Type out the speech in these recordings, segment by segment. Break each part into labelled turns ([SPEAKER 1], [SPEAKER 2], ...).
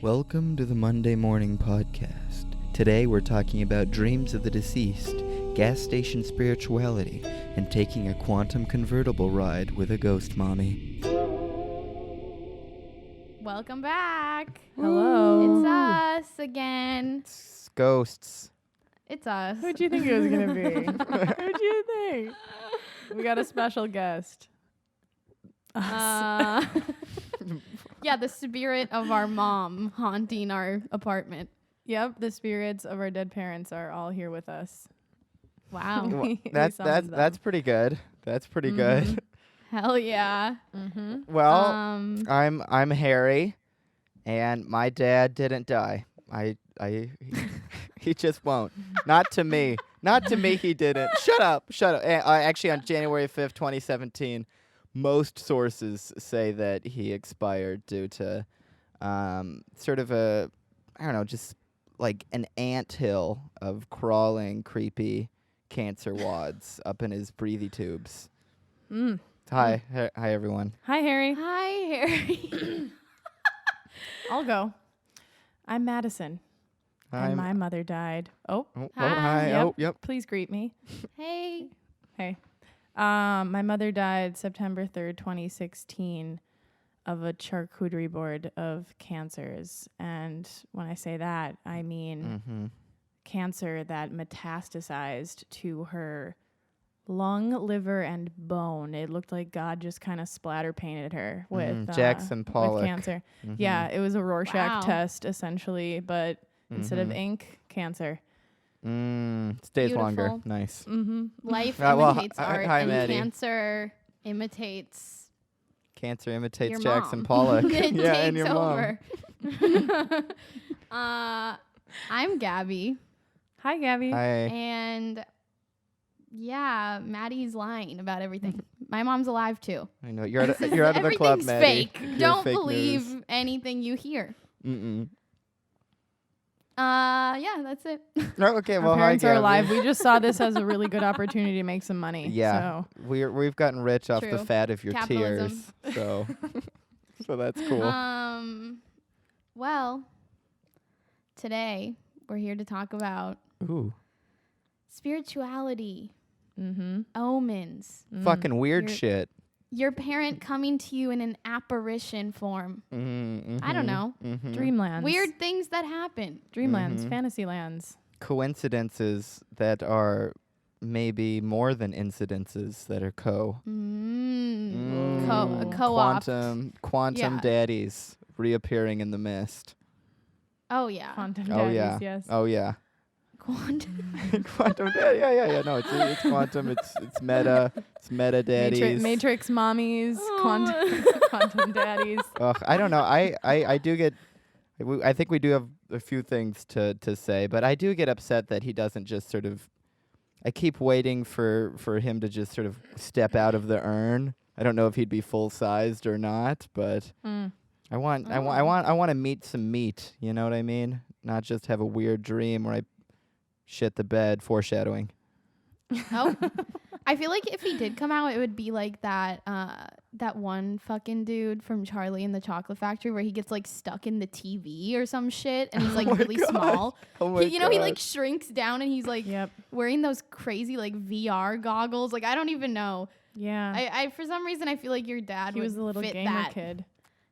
[SPEAKER 1] Welcome to the Monday Morning Podcast. Today we're talking about dreams of the deceased, gas station spirituality, and taking a quantum convertible ride with a ghost mommy.
[SPEAKER 2] Welcome back.
[SPEAKER 3] Hello.
[SPEAKER 2] It's us again.
[SPEAKER 1] It's ghosts.
[SPEAKER 2] It's us.
[SPEAKER 3] Who'd you think it was going to be? Who'd you think? We got a special guest. Us.
[SPEAKER 2] Yeah, the spirit of our mom haunting our apartment.
[SPEAKER 3] Yep, the spirits of our dead parents are all here with us.
[SPEAKER 2] Wow.
[SPEAKER 3] We
[SPEAKER 1] That's
[SPEAKER 3] summoned them.
[SPEAKER 1] that's pretty good. That's pretty good.
[SPEAKER 2] Hell yeah.
[SPEAKER 3] Mm-hmm.
[SPEAKER 1] Well,
[SPEAKER 2] Um,
[SPEAKER 1] I'm Harry, and my dad didn't die. He just won't. Not to me. Not to me. He didn't. Shut up. Actually, on January 5th, 2017, most sources say that he expired due to sort of a, I don't know, just like an anthill of crawling, creepy cancer wads up in his breathy tubes. Hi, everyone.
[SPEAKER 3] Hi, Harry.
[SPEAKER 2] Hi, Harry.
[SPEAKER 3] I'll go. I'm Madison, and my mother died. Oh,
[SPEAKER 2] Hi.
[SPEAKER 3] Yep.
[SPEAKER 1] Yep.
[SPEAKER 3] please greet me.
[SPEAKER 2] Hey.
[SPEAKER 3] Hey. My mother died September 3rd, 2016 of a charcuterie board of cancers. And when I say that, I mean cancer that metastasized to her lung, liver, and bone. It looked like God just kind of splatter painted her with
[SPEAKER 1] Jackson Pollock.
[SPEAKER 3] with cancer.
[SPEAKER 1] Mhm.
[SPEAKER 3] Yeah, it was a Rorschach
[SPEAKER 2] Wow.
[SPEAKER 3] test essentially, but instead of ink, cancer.
[SPEAKER 1] Stays longer.
[SPEAKER 2] Beautiful.
[SPEAKER 1] Nice.
[SPEAKER 3] Mm-hmm.
[SPEAKER 2] Life
[SPEAKER 1] Well,
[SPEAKER 2] imitates art,
[SPEAKER 1] hi,
[SPEAKER 2] and
[SPEAKER 1] Maddie.
[SPEAKER 2] cancer imitates
[SPEAKER 1] Cancer imitates
[SPEAKER 2] your
[SPEAKER 1] Jackson
[SPEAKER 2] mom.
[SPEAKER 1] Pollock.
[SPEAKER 2] It
[SPEAKER 1] Yeah, and
[SPEAKER 2] takes
[SPEAKER 1] your
[SPEAKER 2] over. I'm Gabby.
[SPEAKER 3] Hi, Gabby.
[SPEAKER 1] mom. Hi.
[SPEAKER 2] And yeah, Maddie's lying about everything. My mom's alive too.
[SPEAKER 1] I know you're out of the club,
[SPEAKER 2] Everything's
[SPEAKER 1] Maddie.
[SPEAKER 2] fake.
[SPEAKER 1] You're
[SPEAKER 2] Don't
[SPEAKER 1] fake
[SPEAKER 2] believe
[SPEAKER 1] news.
[SPEAKER 2] anything you hear.
[SPEAKER 1] Mm-mm.
[SPEAKER 2] Yeah, that's it.
[SPEAKER 1] Oh, okay. Well,
[SPEAKER 3] Our
[SPEAKER 1] hi,
[SPEAKER 3] parents are
[SPEAKER 1] Gabby.
[SPEAKER 3] alive. We just saw this as a really good opportunity to make some money.
[SPEAKER 1] Yeah,
[SPEAKER 3] So.
[SPEAKER 1] we've gotten rich off the
[SPEAKER 2] True.
[SPEAKER 1] fat of your
[SPEAKER 2] Capitalism.
[SPEAKER 1] tears. So, so that's cool.
[SPEAKER 2] Well, today we're here to talk about
[SPEAKER 1] Ooh,
[SPEAKER 2] spirituality,
[SPEAKER 3] Mm-hmm.
[SPEAKER 2] omens,
[SPEAKER 1] fucking weird
[SPEAKER 2] You're-
[SPEAKER 1] shit.
[SPEAKER 2] your parent coming to you in an apparition form. I don't know.
[SPEAKER 3] Dreamlands.
[SPEAKER 2] Weird things that happen.
[SPEAKER 3] Dreamlands.
[SPEAKER 1] Mhm.
[SPEAKER 3] Fantasylands.
[SPEAKER 1] Coincidences that are maybe more than incidences that are a co-op. Quantum
[SPEAKER 2] Yeah.
[SPEAKER 1] daddies reappearing in the mist.
[SPEAKER 2] Oh yeah.
[SPEAKER 3] Quantum
[SPEAKER 1] Oh
[SPEAKER 3] daddies,
[SPEAKER 1] yeah.
[SPEAKER 3] yes.
[SPEAKER 1] Oh yeah.
[SPEAKER 2] Quantum.
[SPEAKER 1] Quantum daddy. Yeah. No, it's quantum. It's meta. It's meta daddies.
[SPEAKER 3] Matrix mommies. Quantum daddies.
[SPEAKER 1] Ugh, I don't know. I do get. I think we do have a few things to say, but I do get upset that he doesn't just sort of. I keep waiting for him to just sort of step out of the urn. I don't know if he'd be full sized or not, but I want to meet some meat. You know what I mean? Not just have a weird dream where I shit the bed. Foreshadowing.
[SPEAKER 2] Oh. I feel like if he did come out, it would be like that that one fucking dude from Charlie and the Chocolate Factory where he gets like stuck in the TV or some shit and he's like
[SPEAKER 1] Oh my
[SPEAKER 2] really
[SPEAKER 1] God.
[SPEAKER 2] small.
[SPEAKER 1] Oh my
[SPEAKER 2] He like shrinks down and he's like
[SPEAKER 3] Yep.
[SPEAKER 2] wearing those crazy like VR goggles. Like I don't even know.
[SPEAKER 3] Yeah.
[SPEAKER 2] I for some reason I feel like your dad
[SPEAKER 3] he
[SPEAKER 2] would
[SPEAKER 3] was the little
[SPEAKER 2] fit
[SPEAKER 3] gamer
[SPEAKER 2] that
[SPEAKER 3] kid.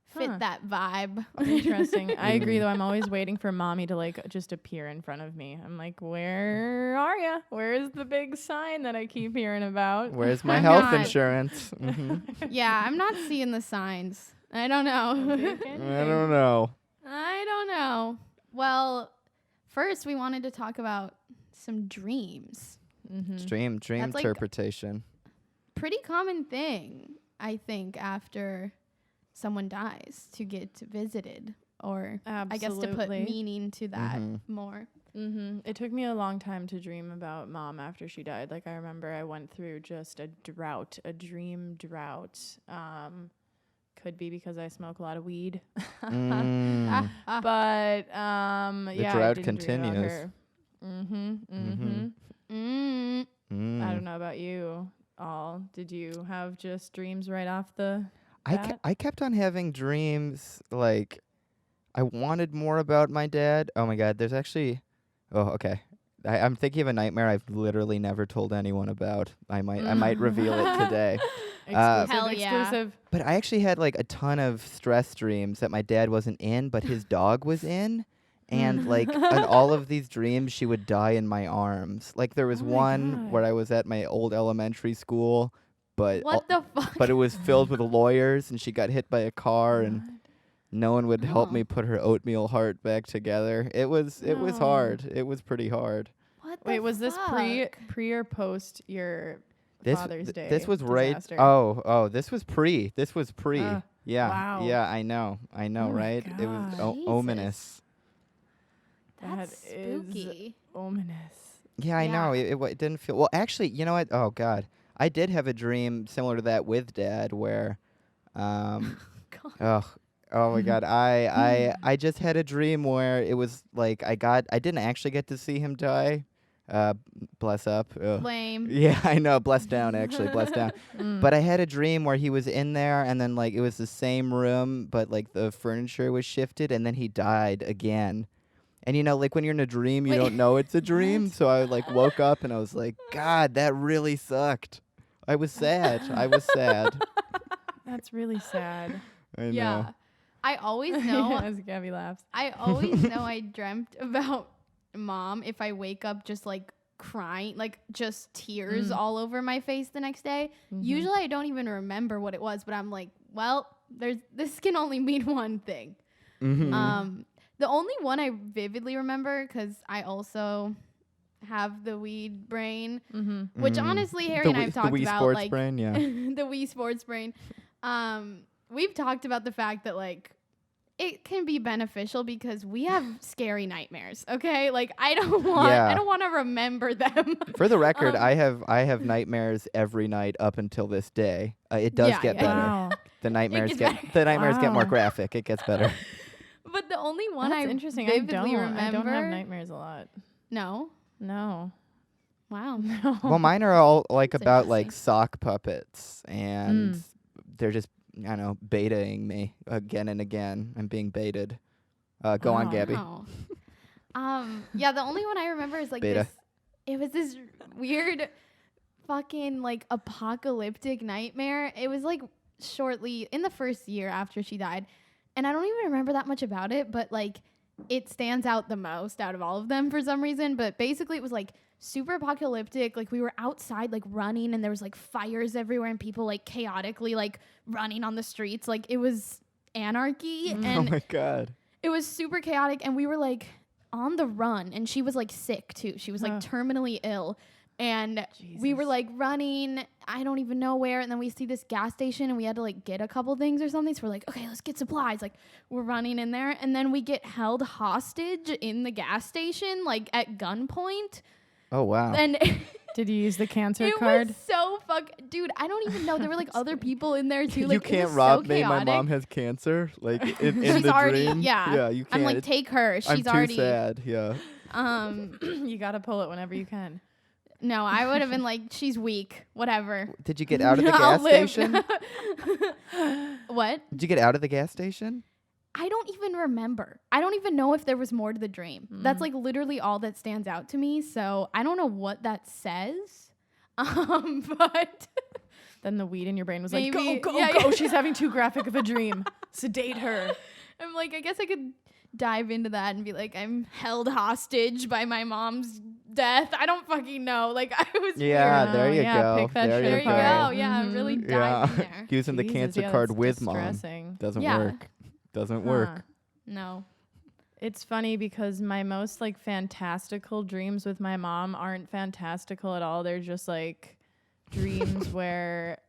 [SPEAKER 2] fit
[SPEAKER 3] Huh.
[SPEAKER 2] that vibe.
[SPEAKER 3] Interesting. I agree, though. I'm always waiting for mommy to like just appear in front of me. I'm like, where are you? Where is the big sign that I keep hearing about?
[SPEAKER 1] Where's my
[SPEAKER 2] I'm
[SPEAKER 1] health
[SPEAKER 2] not.
[SPEAKER 1] insurance? Mhm.
[SPEAKER 2] Yeah, I'm not seeing the signs. I don't know.
[SPEAKER 1] I don't know.
[SPEAKER 2] I don't know. Well, first we wanted to talk about some dreams.
[SPEAKER 3] Mm-hmm.
[SPEAKER 1] Dream
[SPEAKER 2] That's like-
[SPEAKER 1] interpretation.
[SPEAKER 2] Pretty common thing, I think, after someone dies to get visited or I guess to put
[SPEAKER 3] Absolutely.
[SPEAKER 2] meaning to that
[SPEAKER 1] Mhm.
[SPEAKER 2] more.
[SPEAKER 3] Mm-hmm. It took me a long time to dream about mom after she died. Like I remember I went through just a dream drought. Could be because I smoke a lot of weed.
[SPEAKER 1] Mm.
[SPEAKER 3] But
[SPEAKER 1] The
[SPEAKER 3] yeah,
[SPEAKER 1] drought
[SPEAKER 3] I didn't dream about
[SPEAKER 1] continues.
[SPEAKER 3] her. Mm-hmm. Mm-hmm.
[SPEAKER 2] Mm.
[SPEAKER 3] I don't know about you all. Did you have just dreams right off the
[SPEAKER 1] I
[SPEAKER 3] bat?
[SPEAKER 1] kept on having dreams like I wanted more about my dad. Oh my God, there's actually. Oh, okay. I'm thinking of a nightmare I've literally never told anyone about. I might reveal it today.
[SPEAKER 2] Hell yeah.
[SPEAKER 3] Exclusive.
[SPEAKER 1] But I actually had like a ton of stress dreams that my dad wasn't in, but his dog was in. And like in all of these dreams, she would die in my arms. Like there was
[SPEAKER 3] Oh my
[SPEAKER 1] one
[SPEAKER 3] God.
[SPEAKER 1] where I was at my old elementary school, but
[SPEAKER 2] What the fuck?
[SPEAKER 1] but it was filled with lawyers, and she got hit by a car, and
[SPEAKER 3] What?
[SPEAKER 1] no one would help
[SPEAKER 2] Oh.
[SPEAKER 1] me put her oatmeal heart back together. It was
[SPEAKER 3] No.
[SPEAKER 1] hard. It was pretty hard.
[SPEAKER 2] What the
[SPEAKER 3] Wait, was this pre
[SPEAKER 2] fuck?
[SPEAKER 3] or post your
[SPEAKER 1] This
[SPEAKER 3] Father's Day?
[SPEAKER 1] this was
[SPEAKER 3] disaster?
[SPEAKER 1] right. Oh, this was pre. This was pre. Yeah.
[SPEAKER 3] wow.
[SPEAKER 1] Yeah, I know.
[SPEAKER 3] Oh my
[SPEAKER 1] Right? It was
[SPEAKER 3] God.
[SPEAKER 2] Jesus.
[SPEAKER 1] ominous.
[SPEAKER 3] That
[SPEAKER 2] That's
[SPEAKER 3] is
[SPEAKER 2] spooky.
[SPEAKER 3] ominous.
[SPEAKER 1] Yeah, I know.
[SPEAKER 2] Yeah.
[SPEAKER 1] It didn't feel well. Actually, you know what? Oh God, I did have a dream similar to that with Dad, where,
[SPEAKER 2] God.
[SPEAKER 1] oh my God, I just had a dream where it was like I didn't actually get to see him die. Bless up. Ugh.
[SPEAKER 2] Lame.
[SPEAKER 1] Yeah, I know. Bless down, actually. Bless down.
[SPEAKER 3] Mm.
[SPEAKER 1] But I had a dream where he was in there, and then like it was the same room, but like the furniture was shifted, and then he died again. And you know, like when you're in a dream, you
[SPEAKER 2] Wait.
[SPEAKER 1] don't know it's a dream.
[SPEAKER 3] What?
[SPEAKER 1] So I like woke up and I was like, God, that really sucked. I was sad. I was sad.
[SPEAKER 3] That's really sad.
[SPEAKER 1] I know.
[SPEAKER 2] Yeah. I always know.
[SPEAKER 3] As Gabby laughs.
[SPEAKER 2] I always know I dreamt about Mom if I wake up just like crying, like just tears
[SPEAKER 3] Mm.
[SPEAKER 2] all over my face the next day.
[SPEAKER 3] Mhm.
[SPEAKER 2] Usually I don't even remember what it was, but I'm like, well, this can only mean one thing.
[SPEAKER 1] Mhm.
[SPEAKER 2] The only one I vividly remember, because I also have the weed brain,
[SPEAKER 3] Mm-hmm.
[SPEAKER 2] which
[SPEAKER 1] Mm.
[SPEAKER 2] honestly Harry
[SPEAKER 1] The
[SPEAKER 2] and I
[SPEAKER 1] Wii-
[SPEAKER 2] have
[SPEAKER 1] the
[SPEAKER 2] talked
[SPEAKER 1] Wii
[SPEAKER 2] about,
[SPEAKER 1] Sports
[SPEAKER 2] like
[SPEAKER 1] brain, yeah.
[SPEAKER 2] the Wii Sports brain. We've talked about the fact that like it can be beneficial because we have scary nightmares. Okay, like I don't
[SPEAKER 1] Yeah.
[SPEAKER 2] want to remember them.
[SPEAKER 1] For the record,
[SPEAKER 2] Um,
[SPEAKER 1] I have nightmares every night up until this day. It does
[SPEAKER 2] Yeah,
[SPEAKER 1] get
[SPEAKER 2] yeah.
[SPEAKER 1] better.
[SPEAKER 3] Wow.
[SPEAKER 1] The nightmares
[SPEAKER 2] gets
[SPEAKER 1] get
[SPEAKER 2] better.
[SPEAKER 1] the nightmares get more
[SPEAKER 3] Wow.
[SPEAKER 1] graphic. It gets better.
[SPEAKER 2] But the only one
[SPEAKER 3] That's
[SPEAKER 2] I
[SPEAKER 3] interesting. I
[SPEAKER 2] vividly remember.
[SPEAKER 3] I don't have nightmares a lot.
[SPEAKER 2] No.
[SPEAKER 3] No.
[SPEAKER 2] Wow.
[SPEAKER 3] No.
[SPEAKER 1] Well, mine are all like
[SPEAKER 2] That's
[SPEAKER 1] about like
[SPEAKER 2] interesting.
[SPEAKER 1] sock puppets, and
[SPEAKER 3] Mm.
[SPEAKER 1] they're just I don't know baiting me again and again. I'm being baited. Go on,
[SPEAKER 3] Wow.
[SPEAKER 1] Gabby.
[SPEAKER 2] Wow. Yeah, the only one I remember is like
[SPEAKER 1] Beta.
[SPEAKER 2] this. It was this weird, fucking like apocalyptic nightmare. It was like shortly in the first year after she died, and I don't even remember that much about it. But like, it stands out the most out of all of them for some reason. But basically, it was like super apocalyptic. Like we were outside, like running, and there was like fires everywhere, and people like chaotically like running on the streets. Like it was anarchy,
[SPEAKER 3] Mm.
[SPEAKER 2] and
[SPEAKER 1] Oh my God.
[SPEAKER 2] it was super chaotic, and we were like on the run, and she was like sick too. She was like
[SPEAKER 3] Huh.
[SPEAKER 2] terminally ill, and we were
[SPEAKER 3] Jesus.
[SPEAKER 2] like running. I don't even know where. And then we see this gas station, and we had to like get a couple things or something. So we're like, okay, let's get supplies. Like we're running in there, and then we get held hostage in the gas station, like at gunpoint.
[SPEAKER 1] Oh wow.
[SPEAKER 2] And
[SPEAKER 3] Did you use the cancer
[SPEAKER 2] it
[SPEAKER 3] card?
[SPEAKER 2] was so dude. I don't even know. There were like other people in there too. Like
[SPEAKER 1] you
[SPEAKER 2] it
[SPEAKER 1] can't
[SPEAKER 2] was
[SPEAKER 1] rob
[SPEAKER 2] so
[SPEAKER 1] me. My
[SPEAKER 2] chaotic.
[SPEAKER 1] mom has cancer. Like in
[SPEAKER 2] She's
[SPEAKER 1] the
[SPEAKER 2] already
[SPEAKER 1] dream.
[SPEAKER 2] yeah.
[SPEAKER 1] Yeah, you can't.
[SPEAKER 2] I'm like, take her. She's
[SPEAKER 1] I'm too
[SPEAKER 2] already
[SPEAKER 1] sad. Yeah.
[SPEAKER 3] You gotta pull it whenever you can.
[SPEAKER 2] No, I would have been like, she's weak. Whatever.
[SPEAKER 1] Did you get out of the
[SPEAKER 2] I'll
[SPEAKER 1] gas
[SPEAKER 2] live.
[SPEAKER 1] station?
[SPEAKER 2] What?
[SPEAKER 1] Did you get out of the gas station?
[SPEAKER 2] I don't even remember. I don't even know if there was more to the dream. That's like literally all that stands out to me. So I don't know what that says. But
[SPEAKER 3] Then the weed in your brain was
[SPEAKER 2] Maybe-
[SPEAKER 3] like, go, go,
[SPEAKER 2] yeah,
[SPEAKER 3] go.
[SPEAKER 2] yeah.
[SPEAKER 3] She's having too graphic of a dream. Sedate her.
[SPEAKER 2] I'm like, I guess I could dive into that and be like, I'm held hostage by my mom's death. I don't fucking know. Like I was
[SPEAKER 1] Yeah,
[SPEAKER 2] weird.
[SPEAKER 1] there you
[SPEAKER 3] yeah,
[SPEAKER 1] go.
[SPEAKER 3] pick that
[SPEAKER 1] There
[SPEAKER 3] shit
[SPEAKER 2] There
[SPEAKER 1] you
[SPEAKER 2] you
[SPEAKER 1] go.
[SPEAKER 2] go. Yeah, I'm really
[SPEAKER 3] Mhm.
[SPEAKER 2] diving there.
[SPEAKER 1] Using the
[SPEAKER 3] Jesus,
[SPEAKER 1] cancer
[SPEAKER 3] yeah,
[SPEAKER 1] card
[SPEAKER 3] that's
[SPEAKER 1] with mom
[SPEAKER 3] distressing.
[SPEAKER 1] doesn't
[SPEAKER 2] Yeah.
[SPEAKER 1] work. Doesn't
[SPEAKER 3] Huh.
[SPEAKER 1] work.
[SPEAKER 2] No.
[SPEAKER 3] It's funny because my most like fantastical dreams with my mom aren't fantastical at all. They're just like dreams where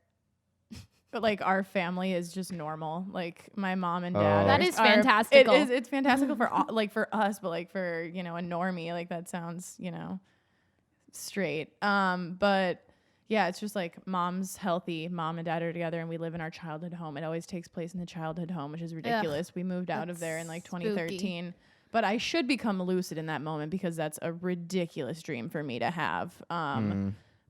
[SPEAKER 3] like our family is just normal. Like my mom and dad.
[SPEAKER 1] Oh.
[SPEAKER 2] That
[SPEAKER 3] are-
[SPEAKER 2] is
[SPEAKER 3] are-
[SPEAKER 2] fantastical.
[SPEAKER 3] It's fantastical for like for us, but like for, a normie, like that sounds, straight. But yeah, it's just like mom's healthy, mom and dad are together, and we live in our childhood home. It always takes place in the childhood home, which is ridiculous. We moved out of there in like
[SPEAKER 2] That's spooky.
[SPEAKER 3] 2013. But I should become lucid in that moment because that's a ridiculous dream for me to have.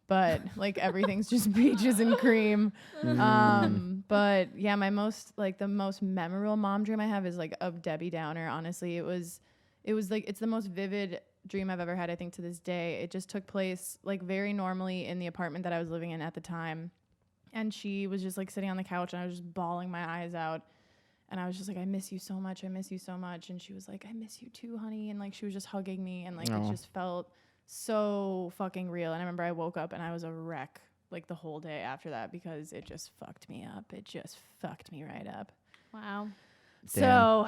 [SPEAKER 3] but like everything's just peaches and cream. But yeah, the most memorable mom dream I have is like of Debbie Downer. Honestly, it was like, it's the most vivid dream I've ever had, I think, to this day. It just took place like very normally in the apartment that I was living in at the time. And she was just like sitting on the couch and I was just bawling my eyes out. And I was just like, I miss you so much. I miss you so much. And she was like, I miss you too, honey. And like, she was just hugging me. And like, it just felt so fucking real. And I remember I woke up and I was a wreck like the whole day after that because it just fucked me up. It just fucked me right up.
[SPEAKER 2] Wow.
[SPEAKER 3] So,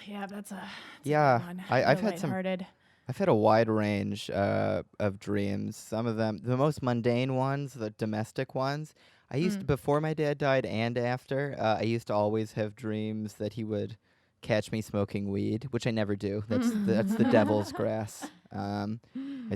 [SPEAKER 3] yeah, that's a good one.
[SPEAKER 1] I've had a wide range of dreams. Some of them, the most mundane ones, the domestic ones. I used to, before my dad died and after, I used to always have dreams that he would catch me smoking weed, which I never do. That's the devil's grass. I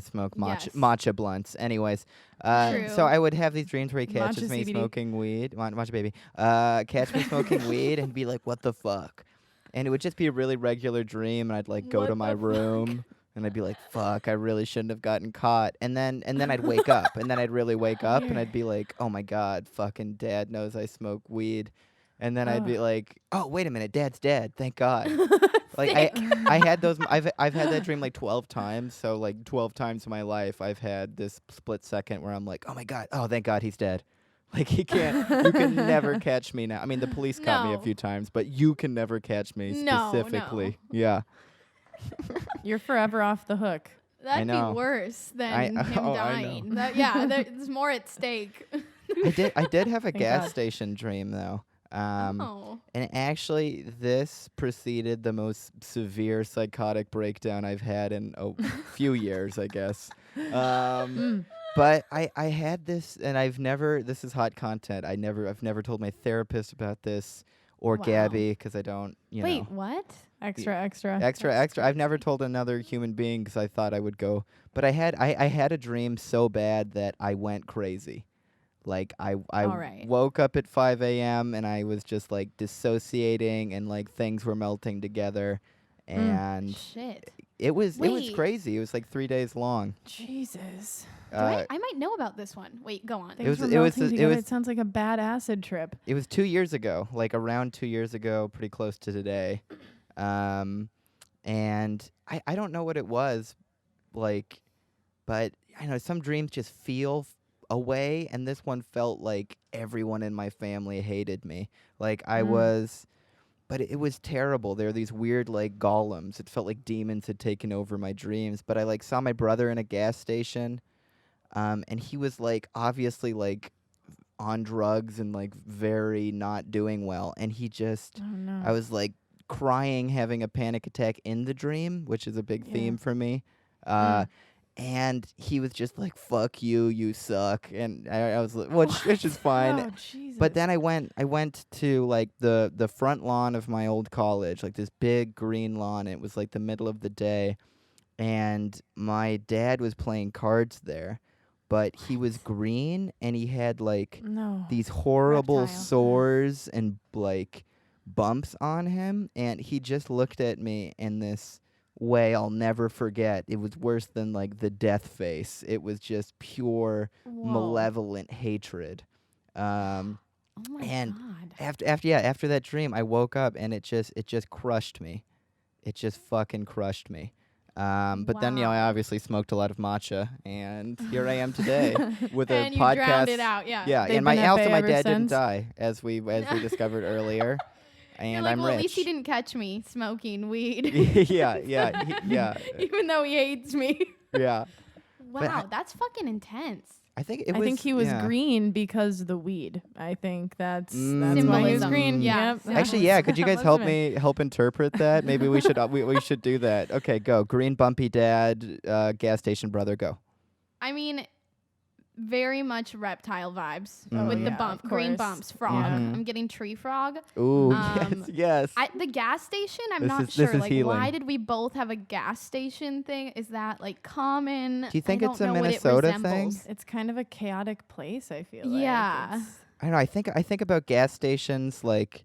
[SPEAKER 1] smoke matcha blunts. Anyways, so I would have these dreams where he catches me smoking weed. Matcha baby. Catch me smoking weed and be like, what the fuck? And it would just be a really regular dream, and I'd like go to my room. And I'd be like, fuck, I really shouldn't have gotten caught. And then I'd wake up. And then I'd really wake up and I'd be like, oh my God, fucking dad knows I smoke weed. And then I'd be like, oh, wait a minute, dad's dead. Thank God. Like I had those, I've had that dream like 12 times. So like 12 times in my life, I've had this split second where I'm like, oh my God, oh, thank God he's dead. Like you can never catch me now. I mean, the police caught me a few times, but you can never catch me specifically. No. Yeah.
[SPEAKER 3] You're forever off the hook.
[SPEAKER 2] That'd be worse than him dying. There's more at stake.
[SPEAKER 1] I did have a gas station dream though. And actually this preceded the most severe psychotic breakdown I've had in a few years, I guess. But I had this, and this is hot content. I've never told my therapist about this or Gabby because I don't,
[SPEAKER 2] Wait, what?
[SPEAKER 3] Extra.
[SPEAKER 1] I've never told another human being because I thought I would go. But I had a dream so bad that I went crazy. Like I woke up at 5 a.m. and I was just like dissociating and like things were melting together. And
[SPEAKER 2] shit.
[SPEAKER 1] It was crazy. It was like 3 days long.
[SPEAKER 3] Jesus.
[SPEAKER 2] I might know about this one. Wait, go on.
[SPEAKER 3] It sounds like a bad acid trip.
[SPEAKER 1] It was 2 years ago, like around 2 years ago, pretty close to today. And I don't know what it was, like, but I know some dreams just feel away, and this one felt like everyone in my family hated me. Like I was. But it was terrible. There were these weird, like, golems. It felt like demons had taken over my dreams. But I, like, saw my brother in a gas station, and he was, like, obviously, like, on drugs and, like, very not doing well. And he just, I was, like, crying, having a panic attack in the dream, which is a big theme for me. And he was just like, fuck you, you suck. And I was like, which is fine.
[SPEAKER 3] Oh, Jesus.
[SPEAKER 1] But then I went to like the front lawn of my old college, like this big green lawn. It was like the middle of the day. And my dad was playing cards there. But he was green and he had like these horrible sores and like bumps on him. And he just looked at me in this way I'll never forget. It was worse than like the death face. It was just pure malevolent hatred. Oh my God. After that dream, I woke up and it just crushed me. It just fucking crushed me. But then I obviously smoked a lot of matcha, and here I am today with a
[SPEAKER 2] and you
[SPEAKER 1] podcast.
[SPEAKER 2] drowned it out,
[SPEAKER 1] Yeah, and my dad didn't die, as we discovered earlier. And
[SPEAKER 2] like,
[SPEAKER 1] I'm
[SPEAKER 2] rich.
[SPEAKER 1] rich.
[SPEAKER 2] At least he didn't catch me smoking weed.
[SPEAKER 1] yeah.
[SPEAKER 2] Even though he hates me.
[SPEAKER 1] Yeah.
[SPEAKER 2] Wow, that's fucking intense.
[SPEAKER 1] I think
[SPEAKER 3] he was green because of the weed. I think that's why he was green.
[SPEAKER 2] Yeah.
[SPEAKER 1] Actually, could you guys help interpret that? Maybe we should we should do that. Okay, go. Green bumpy dad, gas station brother, go.
[SPEAKER 2] I mean, very much reptile vibes with the green bumps, frog. I'm getting tree frog.
[SPEAKER 1] Ooh, yes.
[SPEAKER 2] The gas station, I'm not sure. Like, healing. Why did we both have a gas station thing? Is that like common?
[SPEAKER 1] Do you think it's a Minnesota thing?
[SPEAKER 3] It's kind of a chaotic place, I feel like.
[SPEAKER 2] Yeah.
[SPEAKER 1] I don't know. I think about gas stations like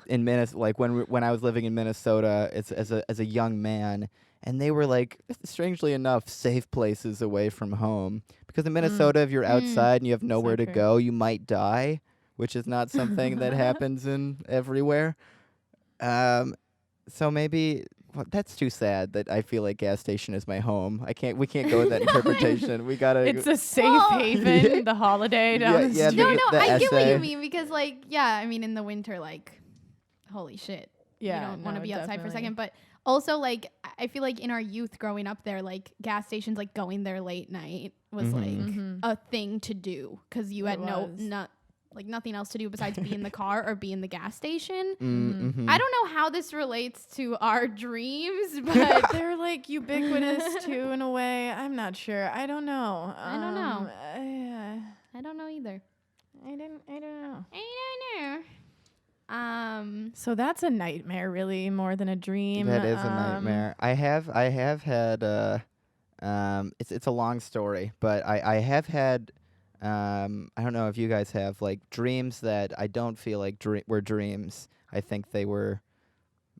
[SPEAKER 1] in Minnesota, like when I was living in Minnesota as a young man, and they were like, strangely enough, safe places away from home. Because in Minnesota, if you're outside and you have nowhere to
[SPEAKER 3] true.
[SPEAKER 1] go, you might die, which is not something that happens in everywhere. So maybe that's too sad that I feel like gas station is my home. We can't go with that interpretation. We gotta.
[SPEAKER 3] It's a safe
[SPEAKER 2] Well-
[SPEAKER 3] haven, the holiday down the
[SPEAKER 1] yeah,
[SPEAKER 3] street.
[SPEAKER 2] No,
[SPEAKER 1] the
[SPEAKER 2] I get what
[SPEAKER 1] essay.
[SPEAKER 2] you mean because, like, yeah, I mean, in the winter, like, holy shit,
[SPEAKER 3] Yeah,
[SPEAKER 2] you don't want to
[SPEAKER 3] no,
[SPEAKER 2] be outside for a
[SPEAKER 3] definitely.
[SPEAKER 2] second. But also, like, I feel like in our youth growing up there, like, gas stations, like, going there late night was
[SPEAKER 1] Mhm.
[SPEAKER 2] like
[SPEAKER 3] Mhm.
[SPEAKER 2] a thing to do because you had
[SPEAKER 3] It was.
[SPEAKER 2] nothing else to do besides be in the car or be in the gas station.
[SPEAKER 1] Mm-hmm.
[SPEAKER 2] I don't know how this relates to our dreams, but
[SPEAKER 3] They're like ubiquitous too in a way. I'm not sure. I don't know.
[SPEAKER 2] I don't know.
[SPEAKER 3] I
[SPEAKER 2] I don't know either.
[SPEAKER 3] don't know.
[SPEAKER 2] I don't know.
[SPEAKER 3] So that's a nightmare, really, more than a dream.
[SPEAKER 1] That is a nightmare. I have had it's a long story, but I have had I don't know if you guys have like dreams that I don't feel like were dreams. I think they were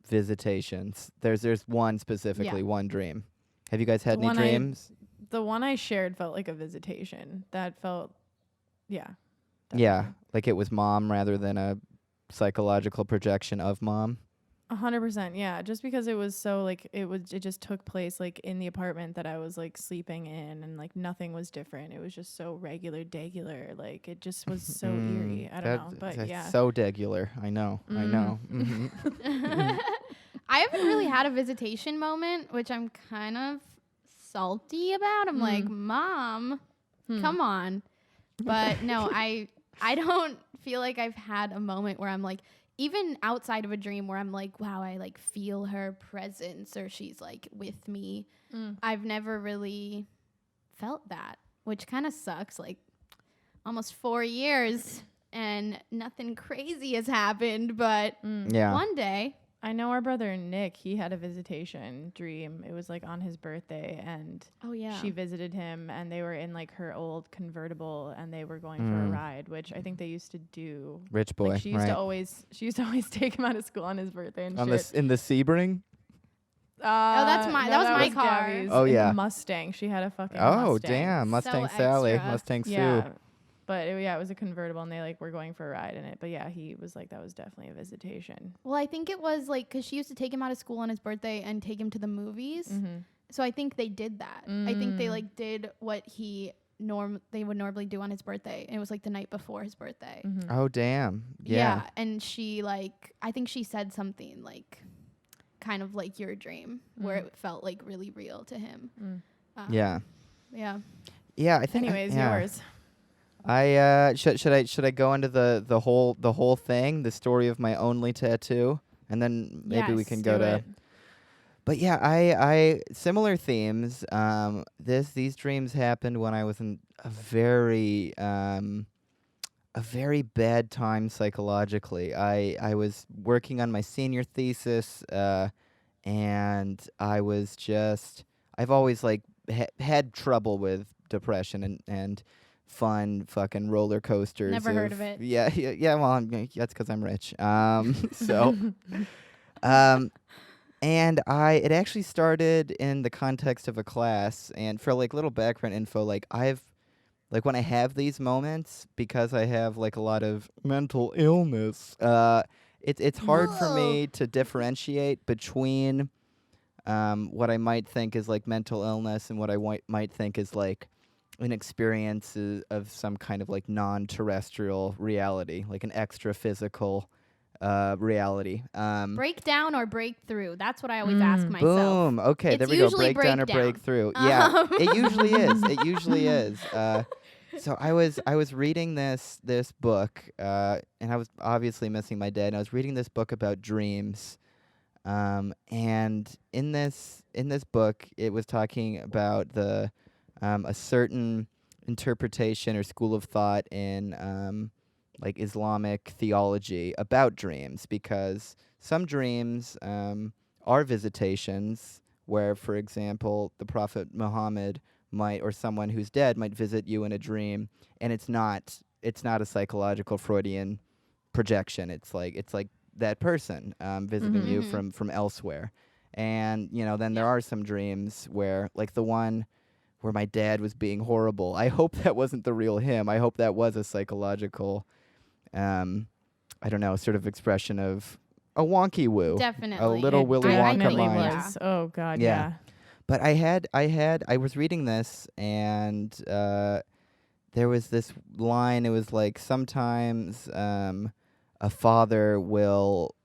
[SPEAKER 1] visitations. There's one specifically, one dream. Have you guys had
[SPEAKER 3] The
[SPEAKER 1] any
[SPEAKER 3] one
[SPEAKER 1] dreams?
[SPEAKER 3] The one I shared felt like a visitation. That felt, yeah.
[SPEAKER 1] Yeah,
[SPEAKER 3] definitely.
[SPEAKER 1] like it was mom rather than a psychological projection of mom.
[SPEAKER 3] 100%, yeah. Just because it was so like it just took place like in the apartment that I was like sleeping in, and like nothing was different. It was just so regular. Like it just was so eerie. I don't know, but
[SPEAKER 1] That's
[SPEAKER 3] yeah.
[SPEAKER 1] so degular. I know. I know. Mhm.
[SPEAKER 2] I haven't really had a visitation moment, which I'm kind of salty about. I'm like, Mom, come on. But no, I don't feel like I've had a moment where I'm like, even outside of a dream where I'm like, wow, I like feel her presence or she's like with me. I've never really felt that, which kind of sucks. Like almost 4 years and nothing crazy has happened, but
[SPEAKER 1] Yeah.
[SPEAKER 2] one day.
[SPEAKER 3] I know our brother Nick, he had a visitation dream. It was like on his birthday, and
[SPEAKER 2] Oh yeah.
[SPEAKER 3] she visited him, and they were in like her old convertible, and they were going for a ride, which I think they used to do.
[SPEAKER 1] Rich boy.
[SPEAKER 3] Like she used
[SPEAKER 1] right.
[SPEAKER 3] to always take him out of school on his birthday and
[SPEAKER 1] On
[SPEAKER 3] shit.
[SPEAKER 1] in the Sebring.
[SPEAKER 2] that's my- that was my car.
[SPEAKER 3] Gabby's
[SPEAKER 1] Oh,
[SPEAKER 3] in
[SPEAKER 1] yeah.
[SPEAKER 3] the Mustang. She had a fucking
[SPEAKER 1] Oh
[SPEAKER 3] Mustang.
[SPEAKER 1] damn, Mustang
[SPEAKER 2] So
[SPEAKER 1] Sally,
[SPEAKER 2] extra.
[SPEAKER 1] Mustang Sue.
[SPEAKER 3] Yeah. But it was a convertible, and they like were going for a ride in it. But yeah, he was like, that was definitely a visitation.
[SPEAKER 2] Well, I think it was like because she used to take him out of school on his birthday and take him to the movies. So I think they did that. I think they like did what they would normally do on his birthday, and it was like the night before his birthday.
[SPEAKER 1] Oh damn. Yeah.
[SPEAKER 2] And she like I think she said something like kind of like your dream where it felt like really real to him.
[SPEAKER 1] Yeah.
[SPEAKER 2] Yeah.
[SPEAKER 1] Yeah. I think.
[SPEAKER 3] Anyways,
[SPEAKER 1] yeah.
[SPEAKER 3] yours.
[SPEAKER 1] I should I go into the whole thing, the story of my only tattoo, and then maybe we
[SPEAKER 3] Yes,
[SPEAKER 1] can go
[SPEAKER 3] do
[SPEAKER 1] to.
[SPEAKER 3] it.
[SPEAKER 1] But yeah, I similar themes. These dreams happened when I was in a very bad time psychologically. I was working on my senior thesis, and I've always like had trouble with depression and fun fucking roller coasters.
[SPEAKER 2] Never heard of it.
[SPEAKER 1] Yeah. Well, that's because I'm rich. So. And it actually started in the context of a class, and for like little background info, like when I have these moments, because I have like a lot of mental illness, it's hard for me to differentiate between what I might think is like mental illness and what I might think is like an experience of some kind of like non-terrestrial reality, like an extra physical reality.
[SPEAKER 2] Breakdown or breakthrough? That's what I always ask myself.
[SPEAKER 1] Boom. Okay,
[SPEAKER 2] It's
[SPEAKER 1] there we go.
[SPEAKER 2] usually
[SPEAKER 1] Breakdown or
[SPEAKER 2] breakdown.
[SPEAKER 1] breakthrough. Yeah, it usually is. It usually is. So I was reading this book, and I was obviously missing my dad. And I was reading this book about dreams, and in this book, it was talking about a certain interpretation or school of thought in like Islamic theology about dreams, because some dreams are visitations where, for example, the Prophet Muhammad or someone who's dead might visit you in a dream, and it's not a psychological Freudian projection. It's like that person visiting you
[SPEAKER 2] Mhm.
[SPEAKER 1] from elsewhere. And then there are some dreams where, like the one where my dad was being horrible. I hope that wasn't the real him. I hope that was a psychological, I don't know, sort of expression of a wonky woo, a
[SPEAKER 2] Definitely.
[SPEAKER 1] little
[SPEAKER 3] It
[SPEAKER 1] Willy
[SPEAKER 2] I
[SPEAKER 1] Wonka
[SPEAKER 2] think,
[SPEAKER 3] definitely
[SPEAKER 1] mind.
[SPEAKER 2] yeah.
[SPEAKER 3] was. Oh God,
[SPEAKER 1] Yeah.
[SPEAKER 3] yeah.
[SPEAKER 1] But I was reading this, and there was this line. It was like, sometimes a father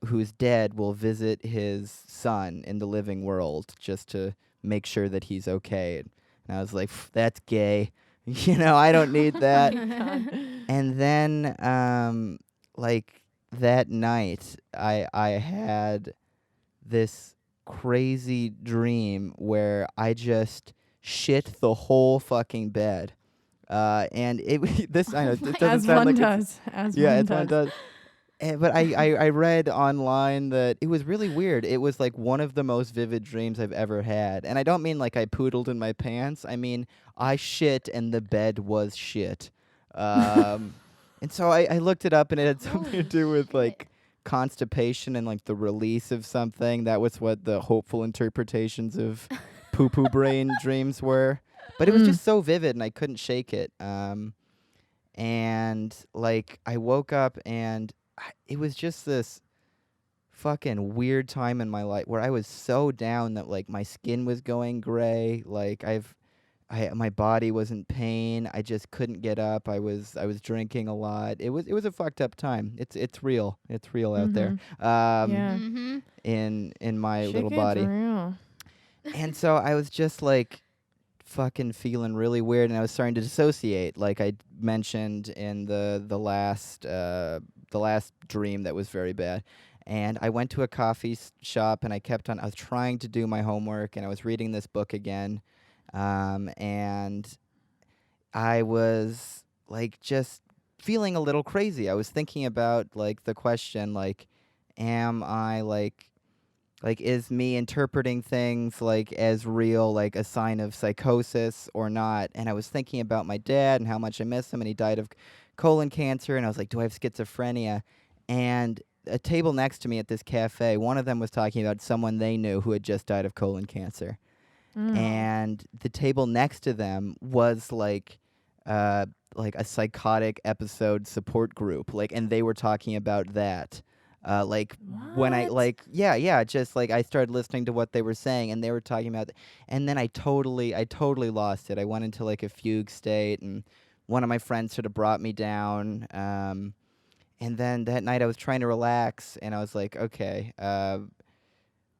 [SPEAKER 1] who's dead will visit his son in the living world just to make sure that he's okay. And I was like, that's gay. I don't need that. And then, like that night, I had this crazy dream where I just shit the whole fucking bed. And this, I know, it doesn't
[SPEAKER 3] As
[SPEAKER 1] sound
[SPEAKER 3] one
[SPEAKER 1] like
[SPEAKER 3] does. As
[SPEAKER 1] yeah,
[SPEAKER 3] one
[SPEAKER 1] it's one
[SPEAKER 3] does.
[SPEAKER 1] does. But I read online that it was really weird. It was like one of the most vivid dreams I've ever had. And I don't mean like I poodled in my pants. I mean, I shit and the bed was shit. And so I looked it up, and it had something to
[SPEAKER 2] Holy
[SPEAKER 1] do with
[SPEAKER 2] shit.
[SPEAKER 1] like constipation and like the release of something. That was what the hopeful interpretations of poo poo brain dreams were. But it was just so vivid, and I couldn't shake it. And like I woke up, and it was just this fucking weird time in my life where I was so down that like my skin was going gray, like my body was in pain. I just couldn't get up. I was drinking a lot. It was a fucked up time. It's real. It's real out there.
[SPEAKER 3] Yeah.
[SPEAKER 2] Mhm.
[SPEAKER 1] In my
[SPEAKER 3] Shit
[SPEAKER 1] little
[SPEAKER 3] gets
[SPEAKER 1] body.
[SPEAKER 3] real.
[SPEAKER 1] And so I was just like fucking feeling really weird, and I was starting to dissociate, like I mentioned in the last dream that was very bad. And I went to a coffee shop, and I was trying to do my homework, and I was reading this book again, and I was like just feeling a little crazy. I was thinking about like the question, like, am I like, is me interpreting things like as real, like a sign of psychosis or not? And I was thinking about my dad and how much I miss him, and he died of colon cancer. And I was like, do I have schizophrenia? And a table next to me at this cafe, one of them was talking about someone they knew who had just died of colon cancer. And the table next to them was like a psychotic episode support group, like, and they were talking about that. Like when I
[SPEAKER 3] What?
[SPEAKER 1] just like I started listening to what they were saying, and they were talking about, and then I totally lost it. I went into like a fugue state, and one of my friends sort of brought me down. And then that night I was trying to relax, and I was like, okay,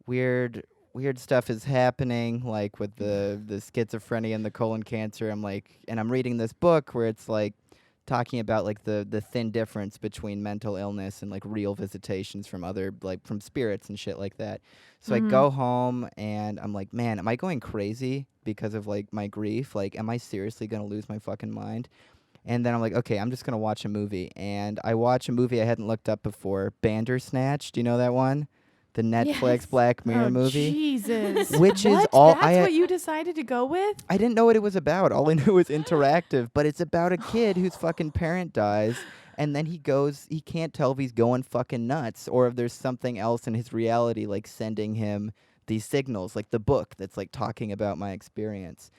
[SPEAKER 1] weird stuff is happening, like with the schizophrenia and the colon cancer. I'm like, and I'm reading this book where it's like talking about like the thin difference between mental illness and like real visitations from other, like from spirits and shit like that. So I go home, and I'm like, man, am I going crazy because of like my grief? Like, am I seriously gonna lose my fucking mind? And then I'm like, okay, I'm just gonna watch a movie. And I watch a movie I hadn't looked up before, Bandersnatch. Do you know that one? The Netflix
[SPEAKER 2] Yes.
[SPEAKER 1] Black Mirror movie.
[SPEAKER 3] Jesus.
[SPEAKER 1] Which is
[SPEAKER 3] What?
[SPEAKER 1] all
[SPEAKER 3] That's what you decided to go with?
[SPEAKER 1] I didn't know what it was about. All I knew was interactive, but it's about a kid whose fucking parent dies, and then he can't tell if he's going fucking nuts or if there's something else in his reality like sending him these signals, like the book that's like talking about my experience.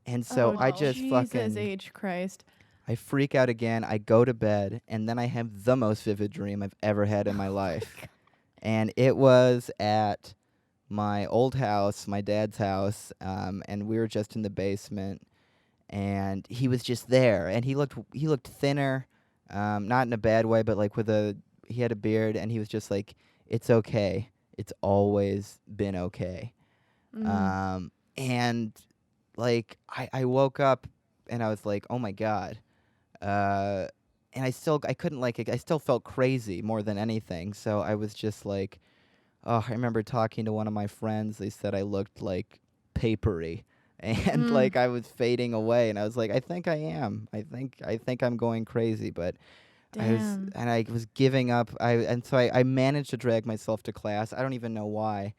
[SPEAKER 1] And so
[SPEAKER 2] Oh,
[SPEAKER 1] I
[SPEAKER 2] no.
[SPEAKER 1] just
[SPEAKER 3] Jesus
[SPEAKER 1] fucking
[SPEAKER 3] H. Christ.
[SPEAKER 1] I freak out again. I go to bed, and then I have the most vivid dream I've ever had in my life. And it was at my old house, my dad's house, and we were just in the basement, and he was just there, and he looked thinner, not in a bad way, but like he had a beard, and he was just like, it's okay, it's always been okay. And like I woke up, and I was like, oh my God. And I couldn't like, I still felt crazy more than anything. So I was just like, oh, I remember talking to one of my friends. They said I looked like papery, and like I was fading away. And I was like, I think I am. I think I'm going crazy. But
[SPEAKER 3] Damn.
[SPEAKER 1] I was giving up. So I managed to drag myself to class. I don't even know why.